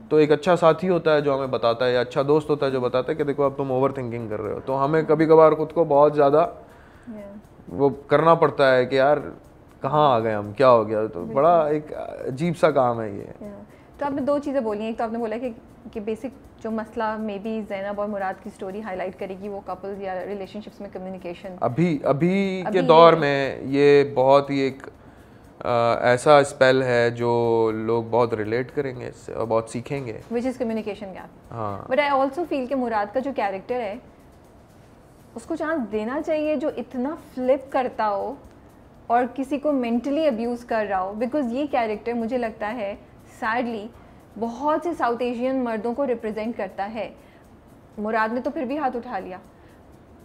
तो एक अच्छा साथी होता है जो हमें बताता है, या अच्छा दोस्त होता है जो बताता है कि देखो अब तुम ओवर थिंकिंग कर रहे हो, तो हमें कभी कभार खुद को बहुत ज़्यादा वो करना पड़ता है कि यार कहाँ आ गए हम, क्या हो गया। तो बड़ा एक अजीब सा काम है ये। तो आपने दो चीज़ें बोली, एक तो आपने बोला कि बेसिक जो मसला मे बी ज़ैनब और मुराद की स्टोरी हाईलाइट करेगी वो कपल्स या रिलेशनशिप्स में कम्युनिकेशन। अभी के दौर में ये बहुत ही एक ऐसा स्पेल है जो लोग बहुत रिलेट करेंगे इससे और बहुत सीखेंगे, विच इज़ कम्युनिकेशन गैप। हाँ, बट आई ऑल्सो फील कि मुराद का जो कैरेक्टर है उसको चांस देना चाहिए, जो इतना फ्लिप करता हो और किसी को मेंटली अब्यूज़ कर रहा हो, बिकॉज ये कैरेक्टर मुझे लगता है सैडली बहुत से साउथ एशियन मर्दों को रिप्रेजेंट करता है। मुराद ने तो फिर भी हाथ उठा लिया,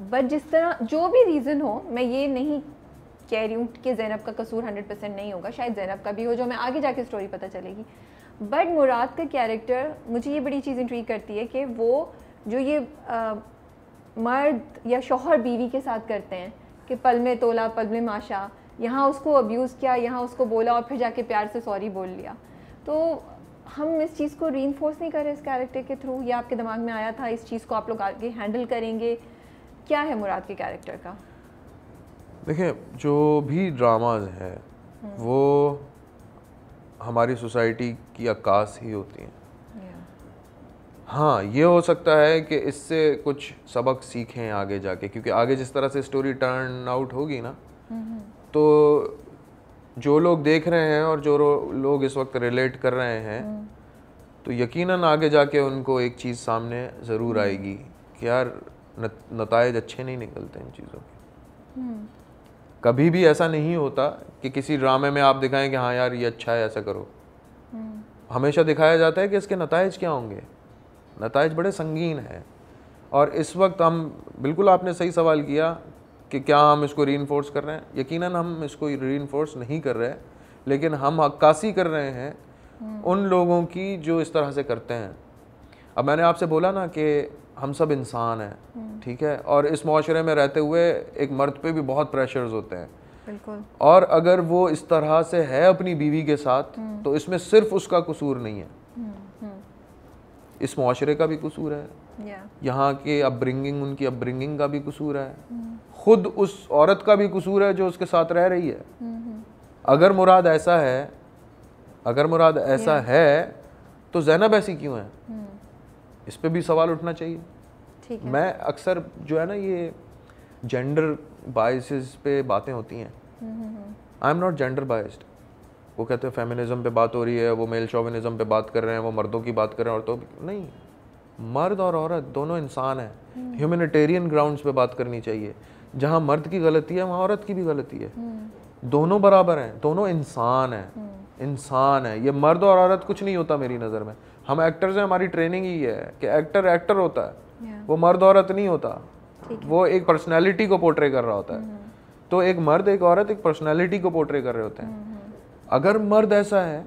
बट जिस तरह जो भी रीज़न हो, मैं ये नहीं कह रही हूँ कि ज़ैनब का कसूर 100% नहीं होगा, शायद ज़ैनब का भी हो, जो हमें आगे जाके स्टोरी पता चलेगी। बट मुराद का कैरेक्टर, मुझे ये बड़ी चीज़ इंट्रीग करती है कि वो जो ये मर्द या शौहर बीवी के साथ करते हैं कि पल में तोला पल में माशा, यहाँ उसको अब्यूज़ किया, यहाँ उसको बोला और फिर जाके प्यार से सॉरी बोल लिया। तो हम इस चीज़ को रीइंफोर्स नहीं कर रहे इस कैरेक्टर के थ्रू, या आपके दिमाग में आया था इस चीज़ को आप लोग आगे हैंडल करेंगे? क्या है मुराद के कैरेक्टर का? देखिए, जो भी ड्रामाज हैं वो हमारी सोसाइटी की अक्कास ही होती हैं। हाँ, ये हो सकता है कि इससे कुछ सबक सीखें आगे जाके, क्योंकि आगे जिस तरह से स्टोरी टर्न आउट होगी ना, तो जो लोग देख रहे हैं और जो लोग इस वक्त रिलेट कर रहे हैं, तो यकीनन आगे जाके उनको एक चीज़ सामने ज़रूर आएगी कि यार नताइज अच्छे नहीं निकलते इन चीज़ों के। कभी भी ऐसा नहीं होता कि किसी ड्रामे में आप दिखाएं कि हाँ यार ये अच्छा है, ऐसा करो। हमेशा दिखाया जाता है कि इसके नताइज क्या होंगे। नताइज बड़े संगीन हैं, और इस वक्त हम, बिल्कुल आपने सही सवाल किया कि क्या हम इसको रीइंफोर्स कर रहे हैं। यकीनन हम इसको रीइंफोर्स नहीं कर रहे हैं, लेकिन हम अक्कासी कर रहे हैं उन लोगों की जो इस तरह से करते हैं। अब मैंने आपसे बोला ना कि हम सब इंसान हैं, ठीक है, और इस माशरे में रहते हुए एक मर्द पे भी बहुत प्रेशर्स होते हैं। बिल्कुल। और अगर वो इस तरह से है अपनी बीवी के साथ तो इसमें सिर्फ उसका कसूर नहीं है, इस मुआशरे का भी कसूर है, यहाँ के अपब्रिंगिंग, उनकी अपब्रिंगिंग का भी कसूर है, खुद उस औरत का भी कसूर है जो उसके साथ रह रही है। अगर मुराद ऐसा है, अगर मुराद ऐसा है तो ज़ैनब ऐसी क्यों है, इस पे भी सवाल उठना चाहिए। ठीक है। मैं अक्सर जो है ना ये जेंडर बायसेस पे बातें होती हैं, I am not gender biased. वो कहते हैं फेमिनिज्म पे बात हो रही है, वो मेल शोविनिज्म पे बात कर रहे हैं, वो मर्दों की बात कर रहे हैं, औरतों की नहीं। मर्द और औरत दोनों इंसान हैं, ह्यूमैनिटेरियन ग्राउंड्स पे बात करनी चाहिए। जहाँ मर्द की गलती है वहाँ औरत की भी गलती है, दोनों बराबर हैं, दोनों इंसान हैं, इंसान है। ये मर्द और औरत कुछ नहीं होता मेरी नज़र में। हम एक्टर्स हैं, हमारी ट्रेनिंग ही है कि एक्टर एक्टर होता है, वो मर्द औरत नहीं होता, वो एक पर्सनैलिटी को पोर्ट्रे कर रहा होता है। तो एक मर्द एक औरत एक पर्सनैलिटी को पोर्ट्रे कर रहे होते हैं। अगर मर्द ऐसा है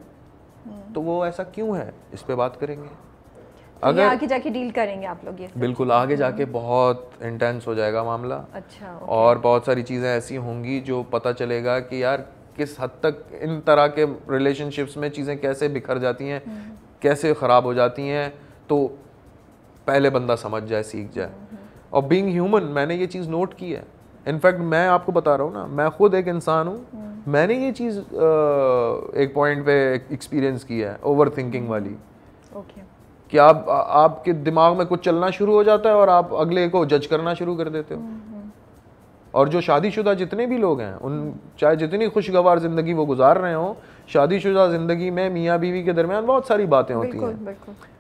तो वो ऐसा क्यों है, इस पे बात करेंगे। तो अगर आगे जाके डील करेंगे आप लोग ये बिल्कुल आगे जाके बहुत इंटेंस हो जाएगा मामला। अच्छा, और बहुत सारी चीज़ें ऐसी होंगी जो पता चलेगा कि यार किस हद तक इन तरह के रिलेशनशिप्स में चीज़ें कैसे बिखर जाती हैं, कैसे ख़राब हो जाती हैं। तो पहले बंदा समझ जाए, सीख जाए। और बीइंग ह्यूमन, मैंने ये चीज़ नोट की है। इनफैक्ट मैं आपको बता रहा हूँ ना, मैं खुद एक इंसान हूँ, मैंने ये चीज़ एक पॉइंट पे एक्सपीरियंस की है, ओवर थिंकिंग वाली। कि आपके दिमाग में कुछ चलना शुरू हो जाता है और आप अगले को जज करना शुरू कर देते हो। और जो शादीशुदा जितने भी लोग हैं, उन चाहे जितनी खुशगवार ज़िंदगी वो गुजार रहे हों, शादीशुदा ज़िंदगी में मियाँ बीवी के दरमियान बहुत सारी बातें होती हैं,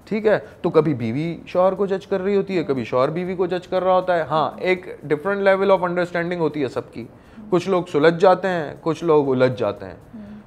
ठीक है। तो कभी बीवी शौहर को जज कर रही होती है, कभी शौहर बीवी को जज कर रहा होता है। हाँ, एक डिफरेंट लेवल ऑफ अंडरस्टैंडिंग होती है सबकी। कुछ लोग सुलझ जाते हैं, कुछ लोग उलझ जाते हैं,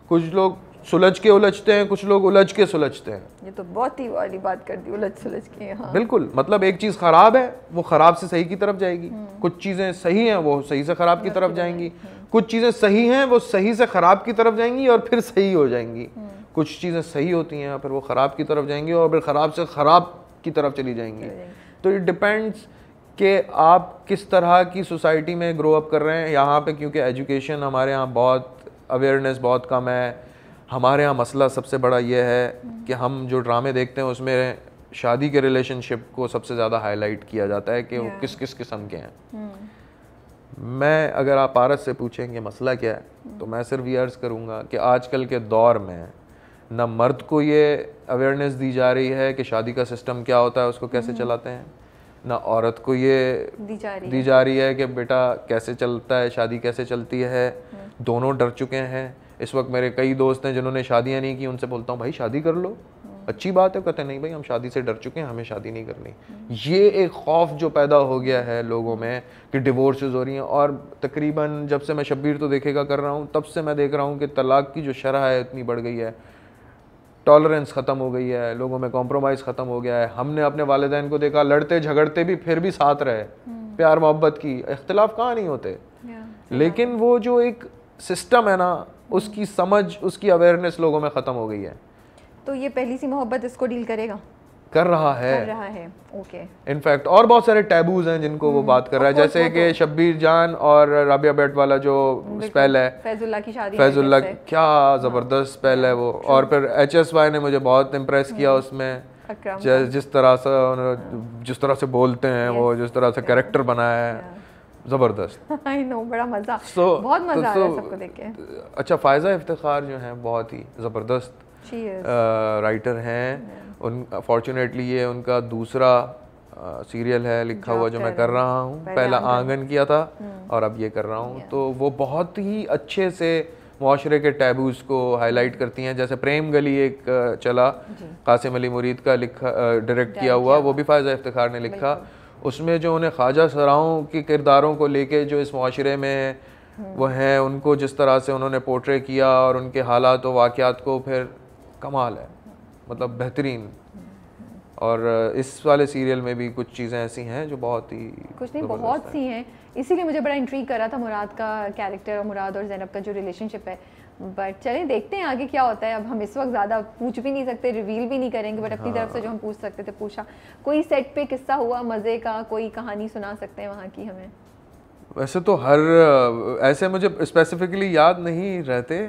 कुछ लोग सुलझ के उलझते हैं, कुछ लोग उलझ के सुलझते हैं। ये तो बहुत ही वाली बात कर दी, उलझ सुलझ के। हाँ। बिल्कुल, मतलब एक चीज़ खराब है वो खराब से सही की तरफ जाएगी, कुछ चीज़ें सही हैं वो सही से खराब की तरफ जाएंगी, कुछ चीज़ें सही हैं वो सही से खराब की तरफ जाएंगी और फिर सही हो जाएंगी, कुछ चीज़ें सही होती हैं फिर वो ख़राब की तरफ जाएंगी और फिर ख़राब से ख़राब की तरफ चली जाएंगी। तो इट डिपेंड्स कि आप किस तरह की सोसाइटी में ग्रो अप कर रहे हैं। यहाँ पे क्योंकि एजुकेशन हमारे यहाँ बहुत, अवेयरनेस बहुत कम है। हमारे यहाँ मसला सबसे बड़ा ये है कि हम जो ड्रामे देखते हैं उसमें शादी के रिलेशनशिप को सबसे ज़्यादा हाईलाइट किया जाता है कि वो किस किस किस्म के हैं। मैं अगर आप पारस से पूछेंगे मसला क्या है तो मैं सिर्फ ये अर्ज़ करूँगा कि आजकल के दौर में ना मर्द को ये अवेयरनेस दी जा रही है कि शादी का सिस्टम क्या होता है, उसको कैसे चलाते हैं, ना औरत को ये दी जा रही है कि बेटा कैसे चलता है, शादी कैसे चलती है। दोनों डर चुके हैं। इस वक्त मेरे कई दोस्त हैं जिन्होंने शादियां नहीं की, उनसे बोलता हूँ भाई शादी कर लो, अच्छी बात है। कहते हैं नहीं भाई हम शादी से डर चुके हैं, हमें शादी नहीं करनी। ये एक खौफ जो पैदा हो गया है लोगों में कि डिवोर्सेस हो रही हैं। और तकरीबन जब से मैं शब्बीर तो देखेगा कर रहा हूँ तब से मैं देख रहा हूँ कि तलाक की जो शरह है इतनी बढ़ गई है, टॉलरेंस ख़त्म हो गई है, लोगों में कॉम्प्रोमाइज़ ख़त्म हो गया है। हमने अपने वालिदैन को देखा लड़ते झगड़ते भी फिर भी साथ रहे, प्यार मोहब्बत की, इख्तिलाफ कहाँ नहीं होते। लेकिन वो जो एक सिस्टम है ना, उसकी समझ, उसकी अवेयरनेस लोगों में ख़त्म हो गई है। तो ये पहली सी मोहब्बत इसको डील करेगा, कर रहा है। ओके। इनफैक्ट और बहुत सारे टैबूज हैं जिनको वो बात कर रहा है, जैसे कि शब्बीर जान और राबिया भट्ट वाला जो स्पेल है, फैजुल्ला की शादी, फैजुल्ला क्या ज़बरदस्त स्पेल है वो। और फिर HSY ने मुझे बहुत इम्प्रेस किया उसमें, जिस तरह से बोलते हैं वो, जिस तरह से कैरेक्टर बनाया है, ज़बरदस्त। आई नो, बड़ा मज़ा, बहुत मज़ा आ रहा है सबको देख के। अच्छा, फ़ायज़ा इफ्तिखार जो हैं बहुत ही ज़बरदस्त राइटर हैं। फॉर्चुनेटली ये उनका दूसरा सीरियल है लिखा हुआ जो मैं कर रहा हूँ। पहला आंगन किया था और अब ये कर रहा हूँ। तो वो बहुत ही अच्छे से मुआशरे के टैबूज़ को हाईलाइट करती हैं। जैसे प्रेम गली एक चला, कासिम अली मुरीद का लिखा, डायरेक्ट किया हुआ, वो भी फ़ायज़ा इफ्तिखार ने लिखा। उसमें जो उन्हें ख्वाजा सराओं के किरदारों को लेके जो इस मुआशरे में वो हैं, उनको जिस तरह से उन्होंने पोर्ट्रे किया और उनके हालात व वाक़यात को, फिर कमाल है, मतलब बेहतरीन। और इस वाले सीरियल में भी कुछ चीज़ें ऐसी हैं जो बहुत ही, कुछ नहीं बहुत सी हैं। इसीलिए मुझे बड़ा इंट्रीग कर रहा था मुराद का कैरेक्टर और मुराद और ज़ैनब का जो रिलेशनशिप है। बट चलें देखते हैं आगे क्या होता है। अब हम इस वक्त ज़्यादा पूछ भी नहीं सकते, रिवील भी नहीं करेंगे, बट अपनी तरफ से जो हम पूछ सकते थे पूछा। कोई सेट पे किस्सा हुआ मज़े का, कोई कहानी सुना सकते हैं वहाँ की हमें? वैसे तो हर ऐसे मुझे स्पेसिफिकली याद नहीं रहते।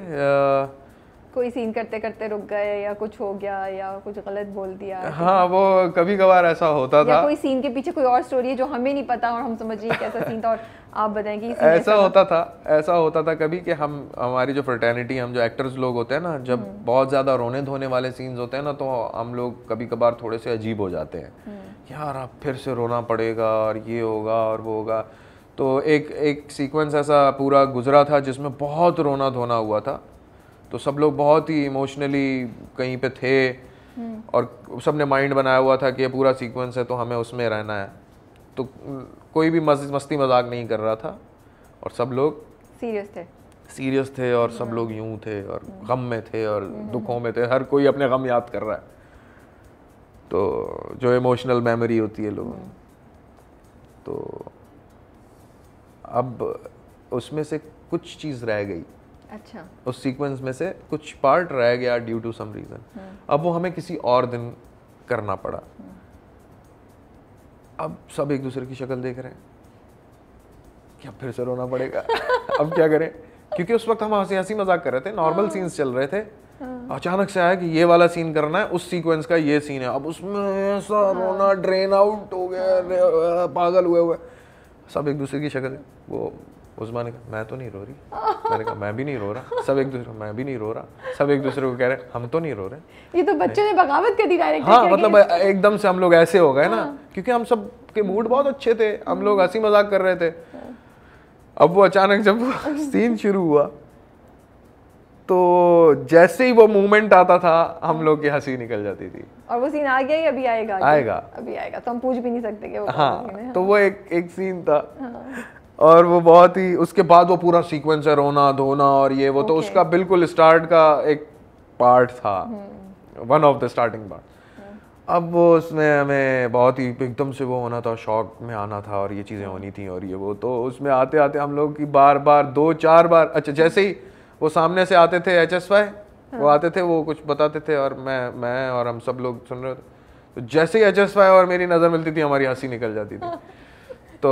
कोई सीन करते करते रुक गए या कुछ हो गया या कुछ गलत बोल दिया? हाँ, वो कभी कभार ऐसा होता था। या कोई सीन के पीछे कोई और स्टोरी है जो हमें नहीं पता और हम समझ रहे कैसा सीन था और आप बताएं कि ऐसा होता था कभी कि हमारी जो फ्रेटर्निटी, हम जो एक्टर्स लोग होते हैं ना, जब बहुत ज़्यादा रोने धोने वाले सीन्स होते हैं ना, तो हम लोग कभी कभार थोड़े से अजीब हो जाते हैं। यार अब फिर से रोना पड़ेगा और ये होगा और वो होगा। तो एक सीक्वेंस ऐसा पूरा गुजरा था जिसमें बहुत रोना धोना हुआ था, तो सब लोग बहुत ही इमोशनली कहीं पे थे और सबने माइंड बनाया हुआ था कि ये पूरा सीक्वेंस है तो हमें उसमें रहना है। तो कोई भी मस्ती मजाक नहीं कर रहा था और सब लोग सीरियस थे और सब लोग यूं थे और गम में थे और दुखों में थे, हर कोई अपने गम याद कर रहा है। तो जो इमोशनल मेमोरी होती है लोगों में, तो अब उसमें से कुछ चीज़ रह गई। अच्छा। उस सीक्वेंस में से कुछ पार्ट रह गया ड्यू टू सम रीज़न। अब वो हमें किसी और दिन करना पड़ा। अब सब एक दूसरे की शक्ल देख रहे हैं कि अब फिर से रोना पड़ेगा। अब क्या करें, क्योंकि उस वक्त हम हंसी हंसी मजाक कर रहे थे, नॉर्मल सीन्स चल रहे थे। अचानक से आया कि ये वाला सीन करना है, उस सीक्वेंस का ये सीन है। अब उसमें ऐसा रोना ड्रेन आउट हो गया, पागल हुए सब एक दूसरे की शक्ल। वो उस्मा ने कहा मैं तो नहीं रो रही, मैंने कहा मैं भी नहीं रो रहा, सब एक दूसरे मैं भी नहीं रो रहा, सब एक दूसरे को कह रहे हम तो नहीं रो रहे। ये तो बच्चों ने बगावत कर दी डायरेक्टर। हाँ, मतलब एकदम से हम लोग ऐसे हो गए ना, क्योंकि हम सब के मूड बहुत अच्छे थे, हम लोग हंसी मजाक कर रहे थे। अब वो अचानक जब सीन शुरू हुआ तो जैसे ही वो मूवमेंट आता था हम लोग की हंसी निकल जाती थी। और वो सीन आ गया या अभी आएगा? अभी आएगा, तो हम पूछ भी नहीं सकते कि वो हाँ, तो वो एक सीन था। और वो बहुत ही, उसके बाद वो पूरा सीक्वेंस है रोना धोना और ये वो, तो उसका बिल्कुल स्टार्ट का एक पार्ट था, one of the starting part. अब वो उसमें हमें बहुत ही एकदम से वो होना था, शॉक में आना था और ये चीज़ें होनी थी और ये वो, तो उसमें आते आते हम लोग की बार बार 2-4 बार, अच्छा जैसे ही वो सामने से आते थे HSY, वो आते थे, वो कुछ बताते थे और मैं और हम सब लोग सुन रहे थे, तो जैसे ही HSY और मेरी नज़र मिलती थी हमारी हंसी निकल जाती थी। तो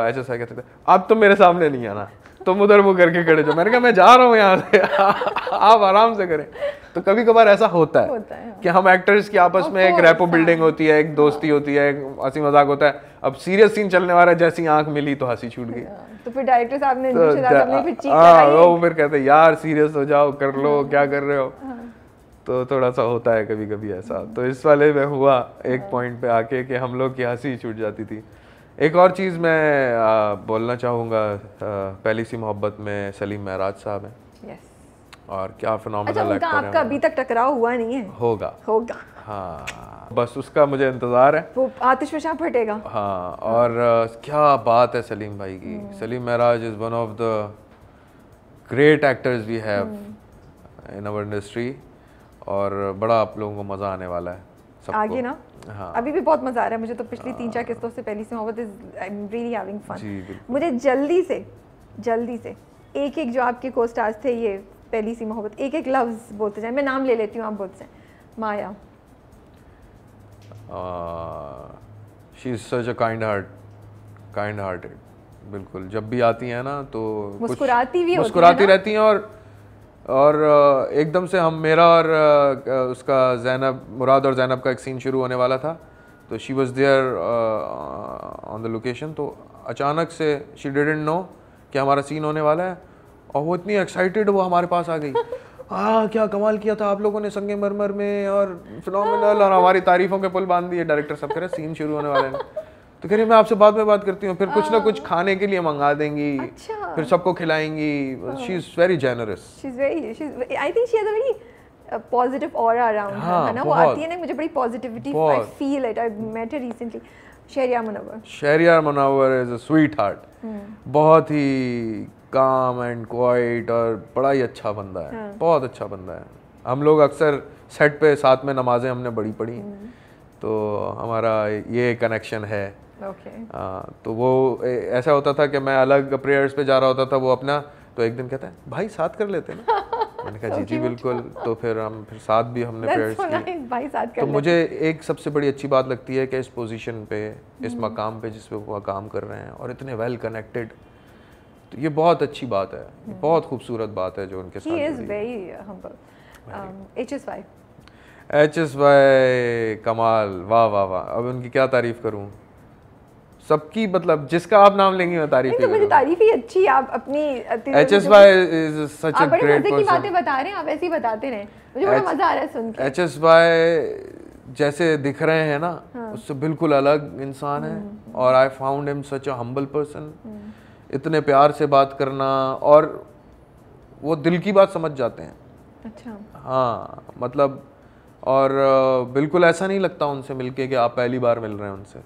HSY कहते थे अब तुम मेरे सामने नहीं आना, तुम उधर वो करके खड़े जाओ। मैंने कहा मैं जा रहा हूँ यहाँ से, आप आराम से करें। तो कभी कभार ऐसा होता है कि हम एक्टर्स की आपस में एक रैपो बिल्डिंग होती है, एक दोस्ती होती है, एक हंसी मजाक होता है। अब सीरियस सीन चलने वाला है, जैसी आंख मिली तो हंसी छूट गई। तो फिर डायरेक्टर साहब ने फिर वो फिर कहते यार सीरियस हो जाओ, कर लो, क्या कर रहे हो। तो थोड़ा सा होता है कभी कभी ऐसा। तो इस वाले में हुआ एक पॉइंट पे आके कि हम लोग की हंसी छूट जाती थी। एक और चीज़ मैं बोलना चाहूँगा, पहली सी मोहब्बत में सलीम महराज साहब हैं। और क्या फिनोमिनल एक्टर है। आपका अभी तक टकराव हुआ नहीं है? होगा। हाँ, बस उसका मुझे इंतज़ार है। वो आतिश में शाम फटेगा। हाँ, और क्या बात है सलीम भाई की। Salim Maharaj is one of the great actors we have in our industry, और बड़ा आप लोगों को मज़ा आने वाला है सबको आगे ना। हाँ, अभी भी बहुत मज़ा आ रहा है मुझे तो। पिछली 3-4 किस्तों से Pehli Si Mohabbat is I am really having fun. मुझे जल्दी से एक जो आपके को स्टार्स थे, ये पहली सी मोहब्बत, एक लफ्ज़ बोलते जाए, मैं नाम ले लेती हूँ, आप बोलते जाए। Maya, she is such a kind hearted. बिल्कुल, जब भी आती हैं ना तो मुस्कुराती रहती हैं। और एकदम से हम, मेरा और उसका ज़ैनब, मुराद और ज़ैनब का एक सीन शुरू होने वाला था, तो she was there on the location. तो अचानक से शी डिडंट नो कि हमारा सीन होने वाला है, और वो इतनी एक्साइटेड वो हमारे पास आ गई। क्या कमाल किया था आप लोगों ने संगे मरमर में, और फिनोमिनल, और हमारी तारीफों के पुल बांध दिए। डायरेक्टर सब कह रहे सीन शुरू होने वाले हैं, तो कह रही मैं आपसे बाद में बात करती हूँ। फिर कुछ ना कुछ खाने के लिए मंगा देंगी। अच्छा। फिर सबको खिलाएंगी। She is very generous. I think she has a very positive aura around her, है ना। वो आती है ना, मुझे बड़ी positivity, I feel it. I met her recently. Shahryar Munawwar is a sweet heart, बहुत ही काम एंड क्वाइट, और बड़ा ही अच्छा बंदा है। बहुत अच्छा बंदा है। हम लोग अक्सर सेट पे साथ में नमाजें हमने बड़ी पढ़ी, तो हमारा ये कनेक्शन है। तो वो ऐसा होता था कि मैं अलग प्रेयर्स पे जा रहा होता था, वो अपना, तो एक दिन कहता है भाई साथ कर लेते हैं ना। मैंने कहा जी बिल्कुल। तो फिर साथ भी हमने प्रेयर्स की। तो मुझे एक सबसे बड़ी अच्छी बात लगती है कि इस पोजीशन पे, इस मकाम पे जिस पे वो काम कर रहे हैं, और इतने वेल कनेक्टेड, तो ये बहुत अच्छी बात है, बहुत खूबसूरत बात है जो उनके साथ He is जुड़ी है। very humble. HSY. HSY कमाल, वाह वाह वाह, अब उनकी क्या तारीफ करूं, सबकी मतलब जिसका आप नाम लेंगे मैं तारीफ नहीं ही तो मुझे करूंगा। तारीफ ही अच्छी, आप अपनी HSY इज सच अ आप बड़े ग्रेट मजे की पर्सन। बातें बता रहे हैं, आप ऐसे ही बताते रहे, मुझे बड़ा मजा आ रहा है सुन के। HSY जैसे दिख रहे हैं ना, उससे बिल्कुल अलग इंसान है, और I found him such a humble person. इतने प्यार से बात करना, और वो दिल की बात समझ जाते हैं। अच्छा। हाँ मतलब, और बिल्कुल ऐसा नहीं लगता उनसे मिलके कि आप पहली बार मिल रहे हैं उनसे।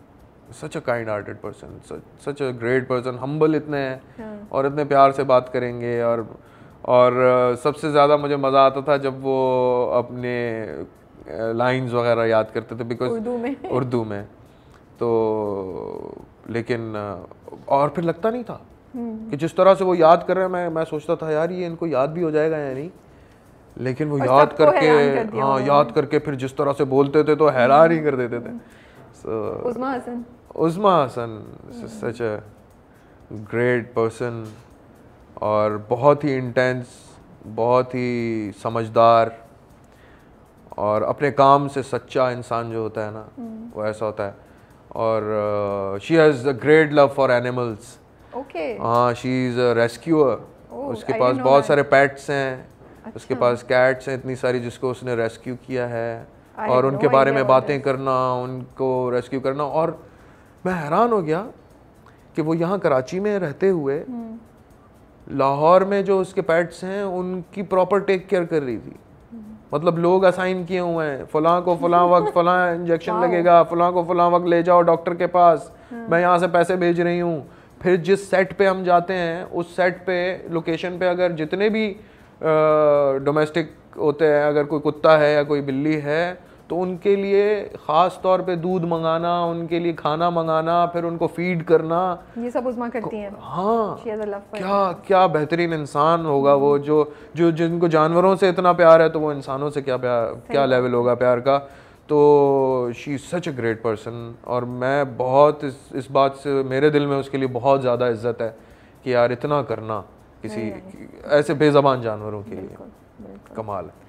Such a kind hearted person, such a great person, humble इतने हैं और इतने प्यार से बात करेंगे। और सबसे ज़्यादा मुझे मज़ा आता था जब वो अपने लाइंस वगैरह याद करते थे, बिकॉज उर्दू में तो, लेकिन और फिर लगता नहीं था कि जिस तरह से वो याद कर रहे हैं, मैं सोचता था यार ये इनको याद भी हो जाएगा या नहीं, लेकिन वो याद करके, हाँ याद करके फिर जिस तरह से बोलते थे तो हैरान ही कर देते थे। उस्मा हसन सच अ ग्रेट पर्सन, और बहुत ही इंटेंस, बहुत ही समझदार, और अपने काम से सच्चा इंसान जो होता है ना, वो ऐसा होता है। और she has a great love for animals. Okay. हाँ, शी इज़ अ रेस्क्यूअर। उसके पास बहुत सारे पेट्स हैं। अच्छा। उसके पास कैट्स हैं इतनी सारी जिसको उसने रेस्क्यू किया है, और उनके बारे में बातें करना, उनको रेस्क्यू करना। और मैं हैरान हो गया कि वो यहाँ कराची में रहते हुए लाहौर में जो उसके पेट्स हैं उनकी प्रॉपर टेक केयर कर रही थी। मतलब लोग असाइन किए हुए हैं, फलां को फलां वक्त फलां इंजेक्शन लगेगा, फलां को फलां वक्त ले जाओ डॉक्टर के पास, मैं यहाँ से पैसे भेज रही हूँ। फिर जिस सेट पे हम जाते हैं उस सेट पे, लोकेशन पे, अगर जितने भी डोमेस्टिक होते हैं, अगर कोई कुत्ता है या कोई बिल्ली है, तो उनके लिए ख़ास तौर पे दूध मंगाना, उनके लिए खाना मंगाना, फिर उनको फीड करना, ये सब उस्मा करती हैं। हाँ, क्या क्या बेहतरीन इंसान होगा वो, जो जिनको जानवरों से इतना प्यार है, तो वो इंसानों से क्या लेवल होगा प्यार का। तो she is such a great person, और मैं बहुत इस बात से, मेरे दिल में उसके लिए बहुत ज़्यादा इज्जत है कि यार इतना करना किसी ऐसे बेज़बान जानवरों के लिए कमाल है।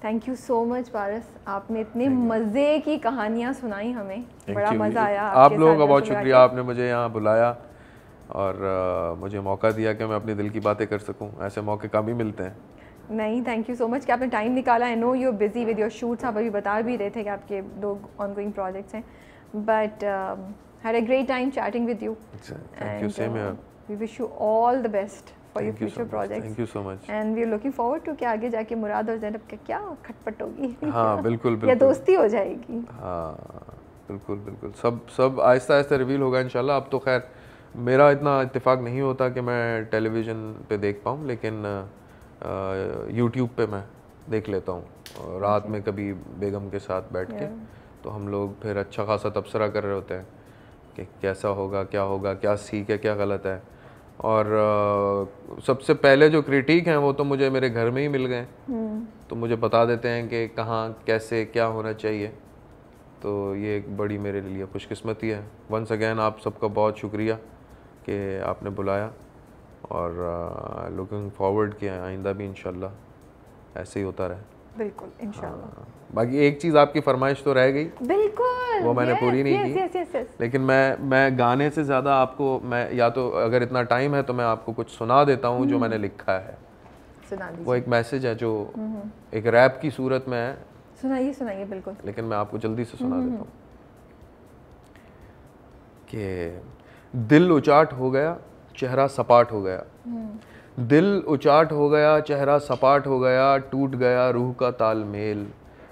थैंक यू सो मच पारस, आपने इतने मज़े की कहानियाँ सुनाई हमें, बड़ा मज़ा आया। आप लोगों का बहुत शुक्रिया, आपने मुझे यहाँ बुलाया और मुझे मौका दिया कि मैं अपने दिल की बातें कर सकूँ। ऐसे मौके कम ही मिलते हैं। नहीं, थैंक यू सो मच कि आपने टाइम निकाला। I know you are busy with your shoots, आप अभी बता भी रहे थे कि आपके 2 ऑनगोइंग प्रोजेक्ट्स हैं, but had a great time chatting with you. Thank you, same here. We wish you all the best for your future projects. Thank you so much. And we are looking forward to कि आगे जाके मुराद और ज़ैनब का क्या खटपट होगी। हाँ बिल्कुल बिल्कुल, या दोस्ती हो जाएगी। हाँ बिल्कुल बिल्कुल, सब आहिस्ता आहिस्ता रिवील होगा इंशाल्लाह। अब तो खैर मेरा इतना इत्तेफाक नहीं होता कि मैं टेलीविज़न पे देख पाऊँ, लेकिन यूट्यूब पे मैं देख लेता हूँ रात में कभी बेगम के साथ बैठ के। तो हम लोग फिर अच्छा खासा तबसरा कर रहे होते हैं कि कैसा होगा, क्या सीख है, क्या गलत है। और सबसे पहले जो क्रिटिक हैं वो तो मुझे मेरे घर में ही मिल गए, तो मुझे बता देते हैं कि कहाँ कैसे क्या होना चाहिए। तो ये एक बड़ी मेरे लिए खुशकिस्मती है। वंस अगेन आप सबका बहुत शुक्रिया कि आपने बुलाया, और लुकिंग फॉरवर्ड कि आइंदा भी इंशाल्लाह ऐसे ही होता रहे। बिल्कुल इंशाल्लाह। बाकी एक चीज़ आपकी फरमाइश तो रह गई, बिल्कुल, वो मैंने पूरी नहीं की। लेकिन मैं गाने से ज़्यादा आपको, मैं या तो अगर इतना टाइम है तो मैं आपको कुछ सुना देता हूँ जो मैंने लिखा है। सुना दीजिए। वो एक मैसेज है जो एक रैप की सूरत में है। सुनाइए बिल्कुल। लेकिन मैं आपको जल्दी से सुना देता हूँ कि दिल उचाट हो गया, चेहरा सपाट हो गया। दिल उचाट हो गया, चेहरा सपाट हो गया, टूट गया रूह का तालमेल।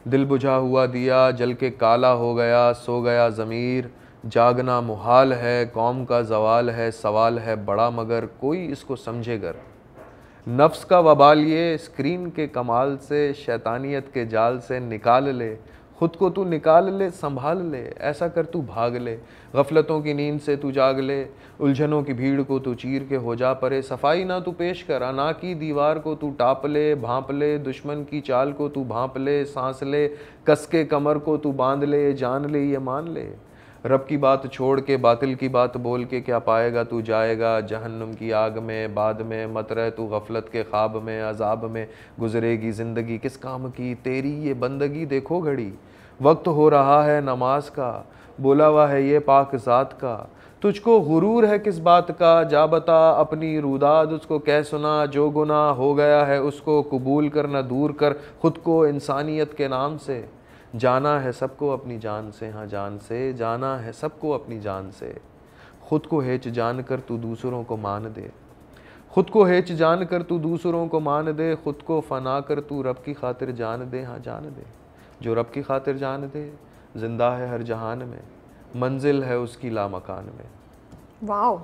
दिल बुझा हुआ दिया जल के काला हो गया, सो गया ज़मीर। जागना मुहाल है, कौम का जवाल है, सवाल है बड़ा मगर कोई इसको समझेगर। नफ्स का वबाल ये स्क्रीन के कमाल से, शैतानियत के जाल से निकाल ले। खुद को तू निकाल ले, संभाल ले, ऐसा कर तू भाग ले। गफलतों की नींद से तू जाग ले, उलझनों की भीड़ को तू चीर के हो जा परे। सफाई ना तू पेश कर, अना की दीवार को तू टाप ले, भांप ले। दुश्मन की चाल को तू भांप ले, सांस ले, कस के कमर को तू बांध ले। जान ले ये मान ले, रब की बात छोड़ के बातिल की बात बोल के क्या पाएगा तू, जाएगा जहन्नुम की आग में। बाद में मत रह तू गफलत के ख्वाब में, अजाब में गुजरेगी ज़िंदगी किस काम की तेरी ये बंदगी। देखो घड़ी वक्त हो रहा है नमाज का, बोला हुआ है ये पाक ज़ात का। तुझको गुरूर है किस बात का, जा बता अपनी रूदाद उसको कह सुना। जो गुनाह हो गया है उसको कबूल कर न दूर कर खुद को इंसानियत के नाम से। जाना है सबको अपनी जान से, हाँ जान से जाना है सबको अपनी जान से। खुद को हेच जान कर तू दूसरों को मान दे, खुद को हेच जान कर तू दूसरों को मान दे। खुद को फना कर तू रब की खातिर जान दे, हाँ जान दे। जो रब की खातिर जान दे जिंदा है हर जहान में, मंजिल है उसकी लामकान में। Wow,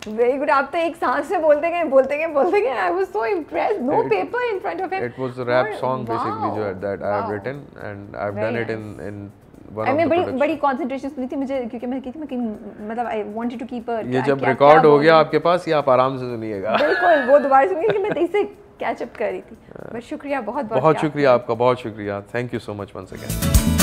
very good. आप तो एक सांस में बोलते गए। I was so impressed. No paper in front of him. It was a rap song basically जो that I have written and I have done it in one of the production. बड़ी कंसंट्रेशन सुनी थी मुझे, क्योंकि मैं कहती थी मतलब I wanted to keep a. ये जब रिकॉर्ड हो गया आपके पास, ये आप आराम से सुनिएगा। बिल्कुल, वो दोबारा सुनिए कि मैं इसे कैच अप कर रही थी। बट शुक्रिया, बहुत शुक्रिया आपका, बहुत शुक्रिया। Thank you so much once again.